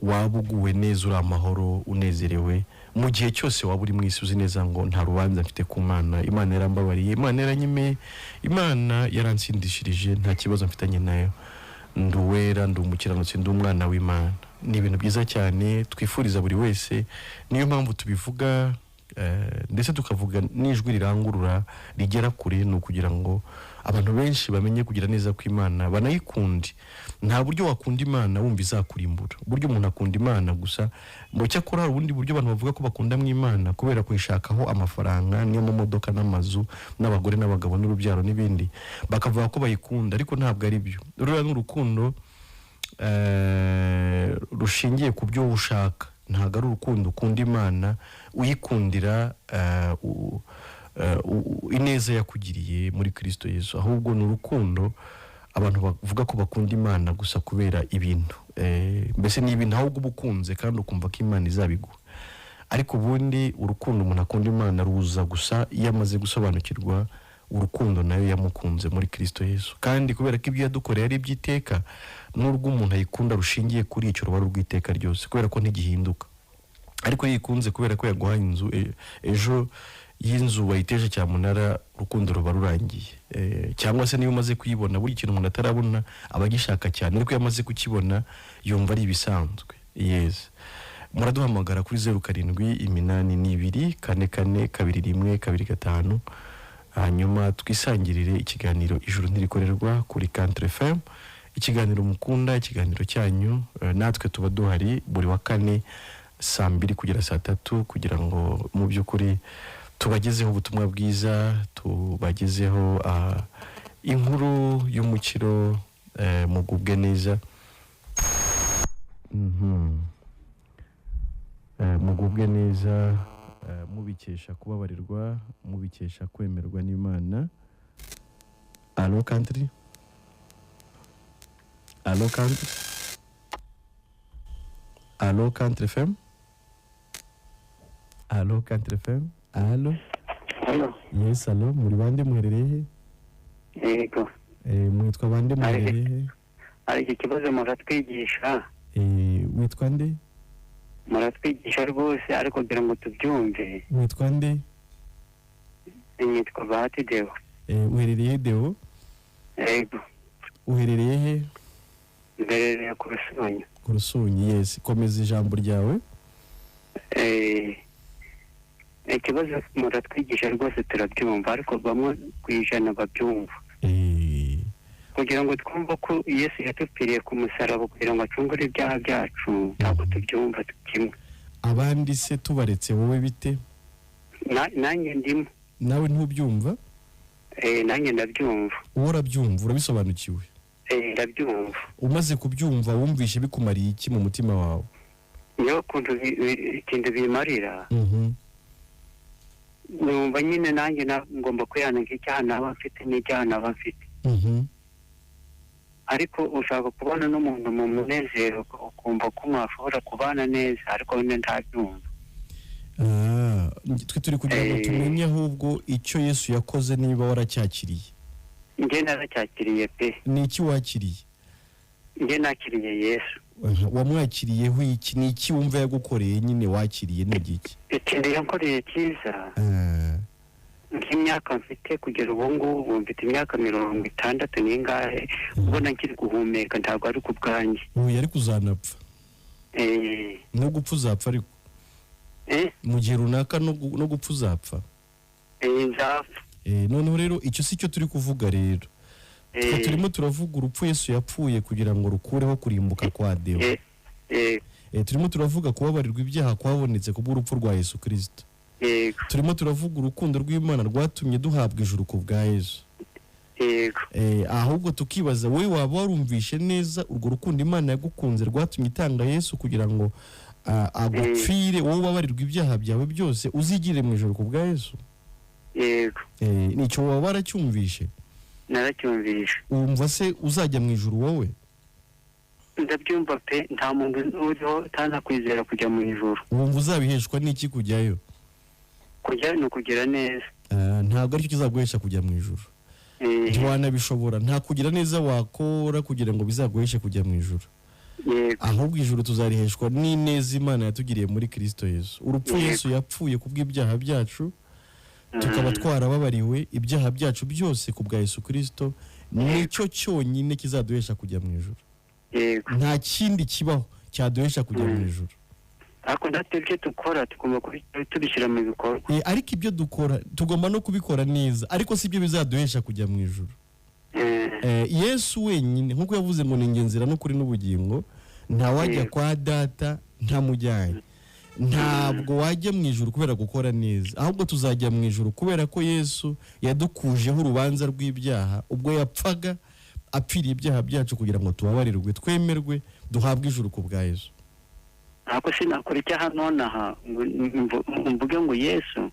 waba uguwe neza, uri amahoro, unezerewe mu gihe cyose waba uri mu isi uzi neza ngo nta rubanza mfite ku Mana. Imana yarambabariye, Imana yaranyemeye, Imana yaransindishirije, nta kibazo mfitanye nayo, nduwera, ndumukiranutsi, ndumwana w'Imana. Ni ibintu byiza cyane twifuriza buri wese. Niyo mpamvu tubivuga, ndetse tukavuga n'ijwi rirangurura rigera kure, no kugira ngo abantu benshi bamenye kugira neza ko Imana banayikunde. Nta buryo wakunda Imana wumva izakurimbura. Buryo umuntu akunda Imana gusa, ngo cyakora hari ubundi buryo abantu bavuga ko bakunda Imana kubera kuyishakaho amafaranga, niyo mu modoka n'amazu n'abagore n'abagabo n'urubyaro n'ibindi, bakavuga ko bayikunda, ariko ntabwo ari byo. Ruriya n'urukundo rushingiye ku byo ushaka, ntabwo ari urukundo ukunda Imana uyikundira ineza yakugiriye muri Kristo Yesu, ahubwo ni urukundo abantu bavuga ko bakunda Imana gusa kubera ibintu, mbese ni ibintu ahubwo ubukunze kandi ukumva ko Imana izabiguha. Ariko ubundi urukundo umuntu akunda Imana ruza gusa iyo amaze gusobanukirwa urukundo nayo yamukunze muri Kristo Yesu, kandi kubera ko ibyo yadukoreye ari iby'iteka, n'urwo umuntu ayikunda rushingiye kuri icyo ruba rw'iteka ryose, kubera ko ntigihinduka. Ariko yikunze kubera ko yaguhaye inzu, ejo y'inzu wayiteje cyamunara, urukundo ruba rurangiye. Cyangwa se niyo umaze kuyibona, buri kintu umuntu atarabona abagishaka cyane, ariko yamaze kukibona yumva ari ibisanzwe. Yes. Muraduhamagara kuri 0782444225, hanyuma twisangirire ikiganiro Ijuru Ntirikorerwa kuri Country FM. Ikiganiro mukunda, ikiganiro cyanyu, natwe tuba duhari buri wa kane saa 2 kugera saa 3, kugira ngo mu by'ukuri tubagezeho ubutumwa bwiza, tubagezeho inkuru y'umukiro, mugubwe neza, mugubwe neza, mubikesha kubabarirwa, mubikesha kwemerwa n'Imana. Allo Country, Allo Country, Allo Country FM, Allo Country FM. Allo. Allo. Yes, allo. Muri bande muherereye he? Yego. Mwitwa bande muherereye he? Ari ikibazo muratwigisha. Witwa nde? Muratwigisha rwose ariko kugira ngo tubyumve. Witwa nde? Nitwa Bahati Deo. Uherereye Deo? Yego. Uherereye he? Mberereye ku Rusunyi. Ku Rusunyi, yes. Komeza ijambo ryawe. Ikibazo muratwigisha rwose turabyumva, ariko bamwe kwijana babyumva. Kugira ngo twumve ko Yesu yatupfiriye ku musaraba kugira ngo acungure ibyaha byacu, ntabwo tubyumva kimwe. Abandi se tubaretse wowe bite? Nanjye ndimo. Nawe ntubyumva? Nanjye ndabyumva. Wowe urabyumva, urabisobanukiwe? Ndabyumva. Umaze kubyumva wumvishe bikumariye iki mu mutima wawe? Niyo kuntu ikintu bimarira. numva nyine nanjye ngomba kwihana nk'icyaha naba mfite n'icyaha naba mfite. Ariko ushaka kubana n'umuntu mu munezero ukumva ko mwashobora kubana neza ariko wenda ntabyumva. Twe turi kugira ngo tumenye ahubwo icyo Yesu yakoze niba waracyakiriye. Njye naracyakiriye pe. Ni iki wakiriye? Njye nakiriye Yesu. Wamwakiriyeho iki? Ni iki wumva yagukoreye nyine wakiriye ni igiki? Ikintu yankoreye cyiza. Nk'imyaka mfite kugera ubu ngubu mfite imyaka 60 n'ingahe ubona nkiri guhumeka ntabwo ari ku bwanjye. Yari kuzanapfa. No gupfa uzapfa ariko. Mu gihe runaka no gupfa uzapfa. Nzapfa. Noneho rero icyo si cyo turi kuvuga rero. Turimo turavuga urupfu Yesu yapfuye kugira ngo rukureho kurimbuka kwa Deo. Turimo turavuga kubabarirwa ibyaha kwabonetse kubw'urupfu rwa Yesu Kristo. Turimo turavuga urukundo rw'Imana rwatumye duhabwa ijuru ku bwa Yesu. Ahubwo tukibaza wowe waba warumvishe neza urwo rukundo Imana yagukunze rwatumye itanga Yesu kugira ngo agupfire wowe ubabarirwa ibyaha byawe byose uzigire mu ijuru ku bwa Yesu. Nicyo waba waracyumvishe? Naracyumvishe. Umva se uzajya mu ijuru wowe? Ndabyumva pe, nta muntu uriho utanakwizera kujya mu ijuru. Wumva uzabiheshwa n'iki kujyayo? Kujya ni ukugira neza. Ntabwo aricyo kizaguhesha kujya mu ijuru. Ntiwanabishobora, nta kugira neza wakora kugira ngo bizaguheshe kujya mu ijuru. Ahubwo ijuru tuzariheshwa n'ineza Imana yatugiriye muri Kristo Yesu. Urupfu Yesu yapfuye kubw'ibyaha byacu, tukaba twarababariwe ibyaha byacu byose ku bwa Yesu Kristo, nicyo cyonyine kizaduhesha kujya mu ijuru. Nta kindi kibaho cyaduhesha kujya mu ijuru. Ariko natwe dukora tugomba tubishyira mu bikorwa. Ariko ibyo dukora tugomba no kubikora neza, ariko si byo bizaduhesha kujya mu ijuru. Yesu wenyine nkuko yavuze ngo ni ingenzira no kuri n'ubugingo, nta wajya kwa data ntamujyanye. Ntabwo wajya mu ijuru kubera gukora neza, ahubwo tuzajya mu ijuru kubera ko Yesu yadukujeho urubanza rw'ibyaha ubwo yapfaga apfiriye ibyaha byacu kugira ngo tubabarirwe twemerwe duhabwe ijuru ku bwa Yesu. Ako sinakora icyaha nonaha mvuge ngo Yesu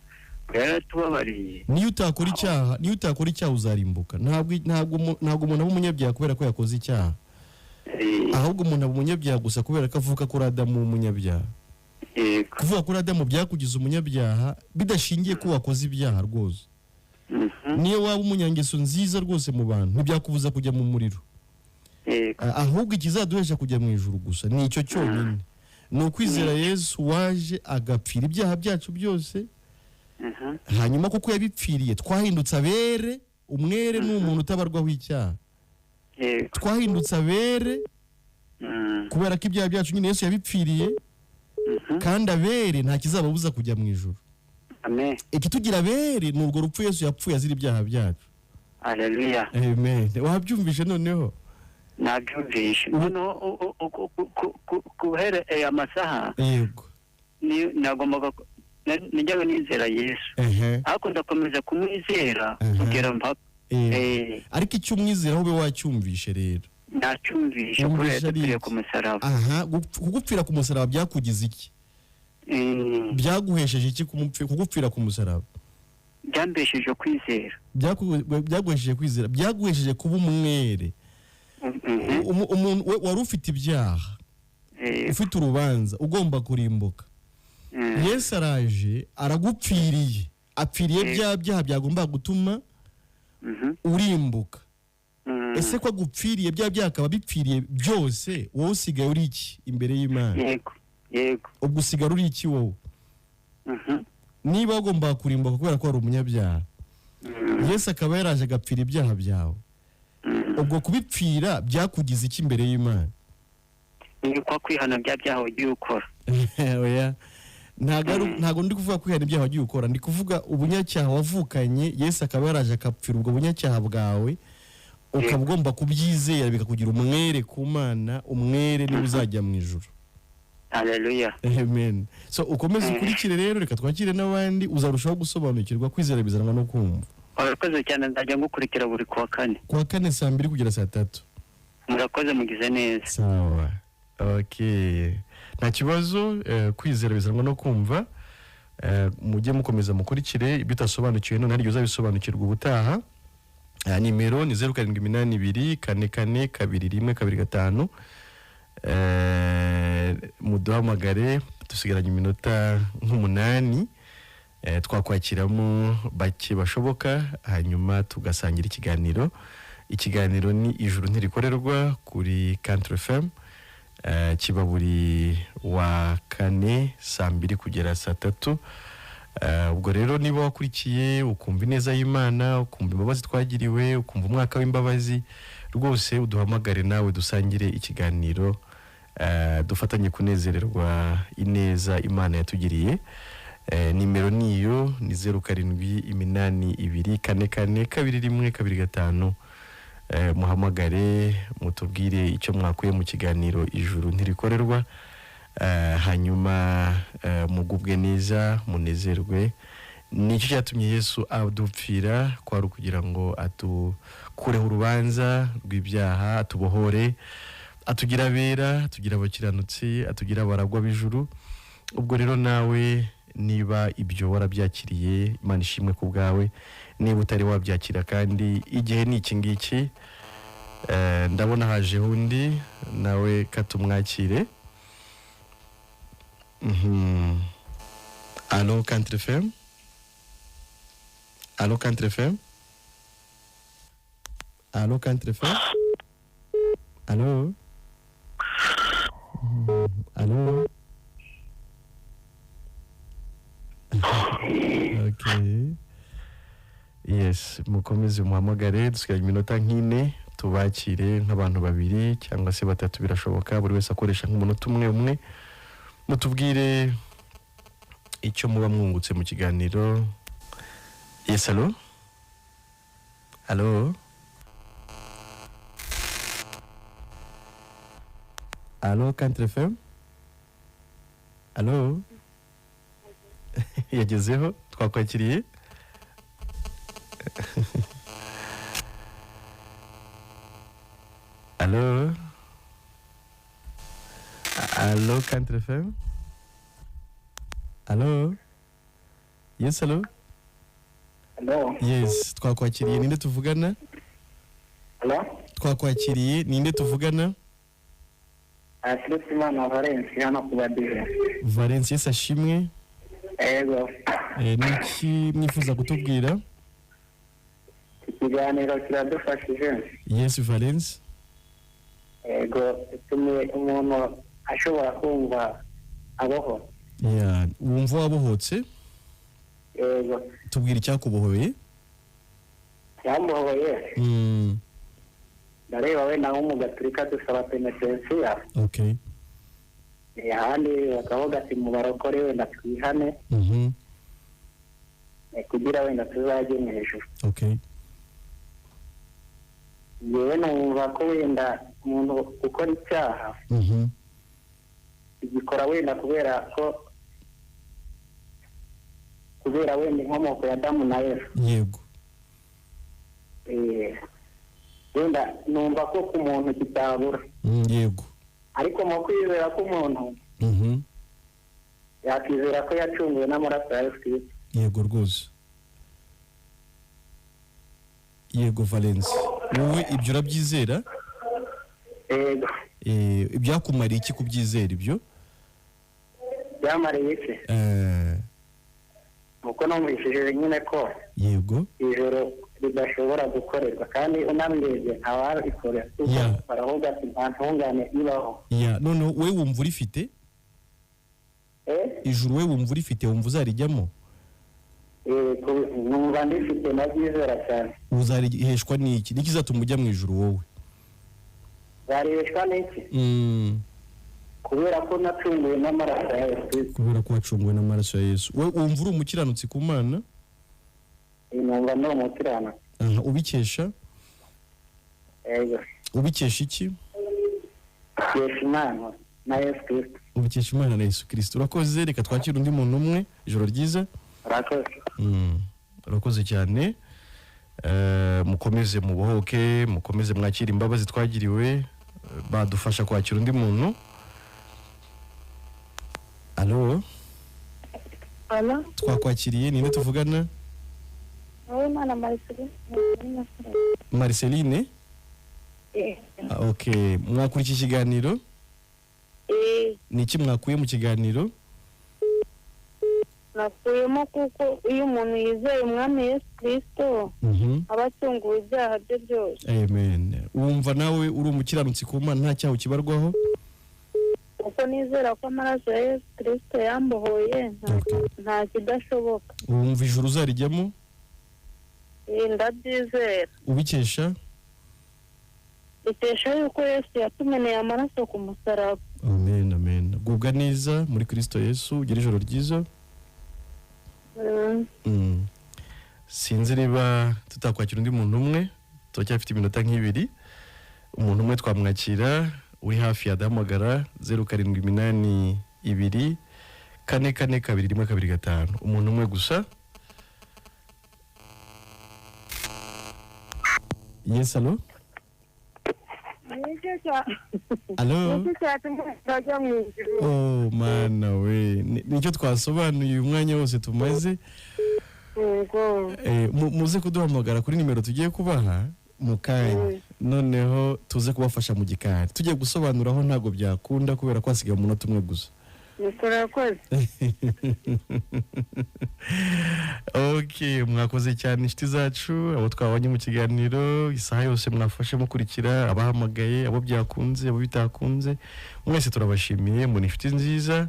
yaratubabariye. Niyo utakora icyaha uzarimbuka. Ntabwo umuntu aba umunyabyaha kubera ko yakoze icyaha, ahubwo umuntu aba umunyabyaha gusa kubera ko avuka kuri Adamu w'umunyabyaha. Kuvuga kuri Adamu byakugize umunyabyaha bidashingiye ko wakoze ibyaha rwose. Niyo waba umunyangeso nziza rwose mu bantu ntibyakubuza kujya mu muriro. Ahubwo ikizaduhesha kujya mu ijuru gusa ni icyo cyonyine, ni ukwizera Yesu waje agapfira ibyaha byacu byose, hanyuma kuko yabipfiriye twahindutse abere. Umwere ni umuntu utabarwaho icyaha. Twahindutse abere kubera ko ibyaha byacu nyine Yesu yabipfiriye, kandi abere nta kizababuza kujya mu ijuru. Amen. Ikitugira abere ni urwo rupfu Yesu yapfuye azira ibyaha byacu. Haleluya. Amen. Wabyumvishe noneho? Nabyumvishe. Noneho guhera amasaha yego nagombaga nijyaga nizera Yesu, ariko ndakomeza kumwizera kugera mpaka. Ariko icyo umwizera ube wacyumvishe rero. Nacyumvishe kubera ku musaraba. Kugupfira ku musaraba byakugize iki? Byaguhesheje iki kugupfira ku musaraba? Byambesheje kwizera. Byaguhesheje kwizera, byaguhesheje kuba umwere. Umuntu wari ufite ibyaha, ufite urubanza, ugomba kurimbuka. Yesu araje aragupfiriye, apfiriye bya byaha byagomba gutuma urimbuka. Ese ko agupfiriye bya byaha akaba bipfiriye byose, wowe usigaye uri iki imbere y'Imana? Yego. Ubwo usigara uri iki wowe? Niba ugomba kurimbuka kubera ko ari umunyabyaha, Yesu akaba yaraje agapfira ibyaha byawe, ubwo kubipfira byakugize iki imbere y'Imana? Ni kwa kwihana bya byaha wagiye ukora. Oya, ntago ndi kuvuga kwihana ibyaha wagiye ukora, ndi kuvuga ubunyacyaha wavukanye. Yesu akaba yaraje akapfira ubwo bunyacyaha bwawe, ukaba ugomba kubyizera bikakugira umwere ku Mana. Umwere niwe uzajya mu ijuru. Haleluya. Amen. So ukomeze ukurikire rero, reka twakire n'abandi, uzarushaho gusobanukirwa. Kwizera bizanwa no kumva. Murakoze cyane, nzajya ngukurikira buri kuwa kane saa 2 kugera saa 3. Murakoze, mugize neza. Sawa. Okay. Nta kibazo. Kwizera bizanwa no kumva. mujye mukomeza mukurikire ibyo utasobanukiwe none hari uzabisobanukirwa ubutaha. Nimero ni 0782 44 21 25. Muduhamagare dusigaranye iminota nk'umunani, twakwakiramo bake bashoboka hanyuma tugasangira ikiganiro. Ikiganiro ni ijuru ntirikorerwa kuri Country FM, kiba buri wa kane saa 2 kugera saa 3. Ubwo rero niba wakurikiye ukumva ineza y'Imana, ukumva imbabazi twagiriwe, ukumva umwaka w'imbabazi, rwose uduhamagare nawe dusangire ikiganiro, dufatanye kunezererwa ineza Imana yatugiriye. Nimero niyo ni 078244422125. Muhamagare mutubwire icyo mwakuye mu kiganiro ijuru ntirikorerwa, hanyuma mugubwe neza munezerwe. Nicyo cyatumye Yesu adupfira, kwari kugira ngo atukureho urubanza rw'ibyaha, atubohore, atugira abera, atugira abakiranutsi, atugira abaragwa b'ijuru. Ubwo rero nawe niba ibyo warabyakiriye, Imana ishimwe ku bwawe. Niba utari wabyakira kandi igihe ni iki ngiki, ndabona haje undi nawe katumwakire. Allo Country FM? Allo Country FM? Allo Country FM? Allo? Allo? Okay. Yes, mukomeze muhamagare dusigaje iminota nk'ine tubakire nk'abantu babiri cyangwa se batatu birashoboka, buri wese akoresha nk'umunota umwe. Mutubwire icyo muba mwungutse mu kiganiro. Yes, allo? Allo? Allo Country FM? Allo? Yagezeho twakwakiriye. Allo? Allo Country FM? Allo? Yes, allo? Hello. Yes, twakwakiriye. Ninde tuvugana? Hello. Twakwakiriye. Ninde tuvugana? Asirutsimana Valence hano kubadire. Valence, yes ashimwe. Ego. Niki mwifuza kutubwira? Ikiganiro kiradufashije. Yes, Valence. Ego, tumwe umuntu ashobora kumva aboho. Yeah, wumva wabohotse? Ego. Tubwira icyakubohoye? Yambohoye. Ndareba wenda nko mu Gaturika dusaba penetensiya. Okay. Ahandi bakavuga ati mu barokore wenda twihane. Kugira wenda tuzajye mu ijuru. Okay. Yewe numva ko wenda umuntu ukora icyaha igikora wenda kubera wenda inkomoko ya Adamu na Eva. Yego. Wenda numva ko ku muntu kitabura. Yego. Ariko mu kwizera k'umuntu yakizera ko yacunguwe n'amaraso ya Yesu Kristo. Yego rwose. Yego Valence, wowe ibyo urabyizera? Yego. Ibyakumariye iki kubyizera ibyo? Byamariye iki? Muko numvishije nyine ko yego ijoro ridashobora gukorerwa kandi unambwije ntawabikora. Baravuga ati nta ntungane ibaho. None we wumva urifite? Ijuru we wumva urifite, wumva uzarijyamo? Numva ndifite nabyizera cyane. Uzariheshwa n'iki? Niki zatuma ujya mu ijuru wowe? Zariheshwa n'iki? Kubera ko nacunguwe n'amaraso ya Yesu. Kubera ko wacunguwe n'amaraso ya Yesu. We wumva uri umukiranutsi ku Mana? Numva no umukiranutsi. Ubikesha? Yego. Ubikesha iki? Ubikesha Imana na Yesu Kristo. Ubikesha Imana na Yesu Kristo. Urakoze, reka twakire undi muntu umwe. Ijoro ryiza. Urakoze. Urakoze cyane. Mukomeze mubohoke, mukomeze mwakira imbabazi twagiriwe, badufasha kwakira undi muntu. Allo? Alo? Twakwakiriye ninde tuvugana? Wowe mana Marceline. Marceline? Okay, mwakuri iki kiganiro? Niki mwakuye mu kiganiro? Nakuyemo kuko iyo umuntu yizeye umwami Yesu Kristo abacunguwe ibyaha bye byose. Amen. Wumva nawe uri umukiranutsi ku Mana nta cyaho kibarwaho? Uko nizera ko amaraso ya Yesu Kristo yambohoye nta kidashoboka. Wumva ijuru uzarijyamo? Ndabyizera. Ubikesha? Bitesha yuko Yesu yatumeneye amaraso ku musaraba. Amen, amen. Gubwa neza muri Kristo Yesu, ugira ijoro ryiza. Sinzi niba tutakwakira undi muntu umwe, turacyafite iminota nk'ibiri. Umuntu umwe twamwakira uri hafi ya Damagara 0782 4442 umuntu umwe gusa. Yes, hello? Hello? Oh, mana we. Nicyo twasobanuye uyu mwanya wose tumaze. Muze kuduhamagara kuri nimero tugiye kubaha mu kanya. Noneho tuze kubafasha mu gikari. Tugiye gusobanuraho ntago byakunda kubera ko hasigaye umunota umwe gusa. Okay, mwakoze cyane inshuti zacu abo twabanye mu kiganiro isaha yose mwafashe mukurikira abahamagaye abo byakunze abo bitakunze mwese turabashimiye mu inshuti nziza.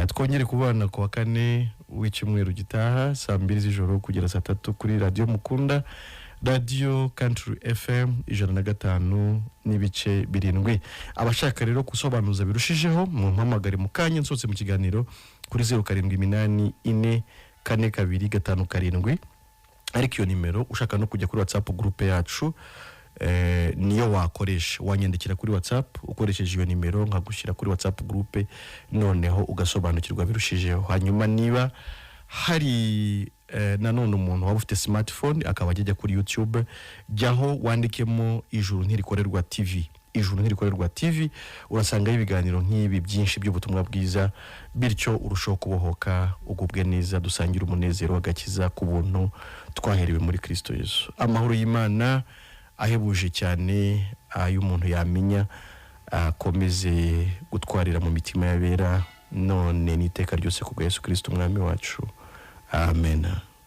Twongere kubana ku wa kane w'icyumweru gitaha saa 2 z'ijoro kugera saa 3 kuri radio mukunda Radio Country FM 105 n'ibice 7. Abashaka rero gusobanuza birushijeho mu mpamagare mu kanya nsotse mu kiganiro kuri 0788442257 ariko iyo nimero ushaka no kujya kuri WhatsApp groupe yacu niyo wakoresha wanyandikira kuri WhatsApp ukoresheje iyo nimero nkagushyira kuri WhatsApp groupe noneho ugasobanukirwa birushijeho. Hanyuma niba hari nanone umuntu waba ufite smartphone akaba ajya kuri YouTube jyaho wandikemo Ijuru Ntirikorerwa TV. Ijuru Ntirikorerwa TV urasanga ibiganiro nk'ibi byinshi by'ubutumwa bwiza bityo urushaho kubohoka ugubwe neza dusangira umunezero w'agakiza ku buntu twaherewe muri Kristo Yesu. Amahoro y'Imana ahebuje cyane ay'umuntu yamenya akomeze gutwarira mu mitima y'abera none n'iteka ryose ku Yesu Kristo umwami wacu. Amen.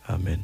Amen.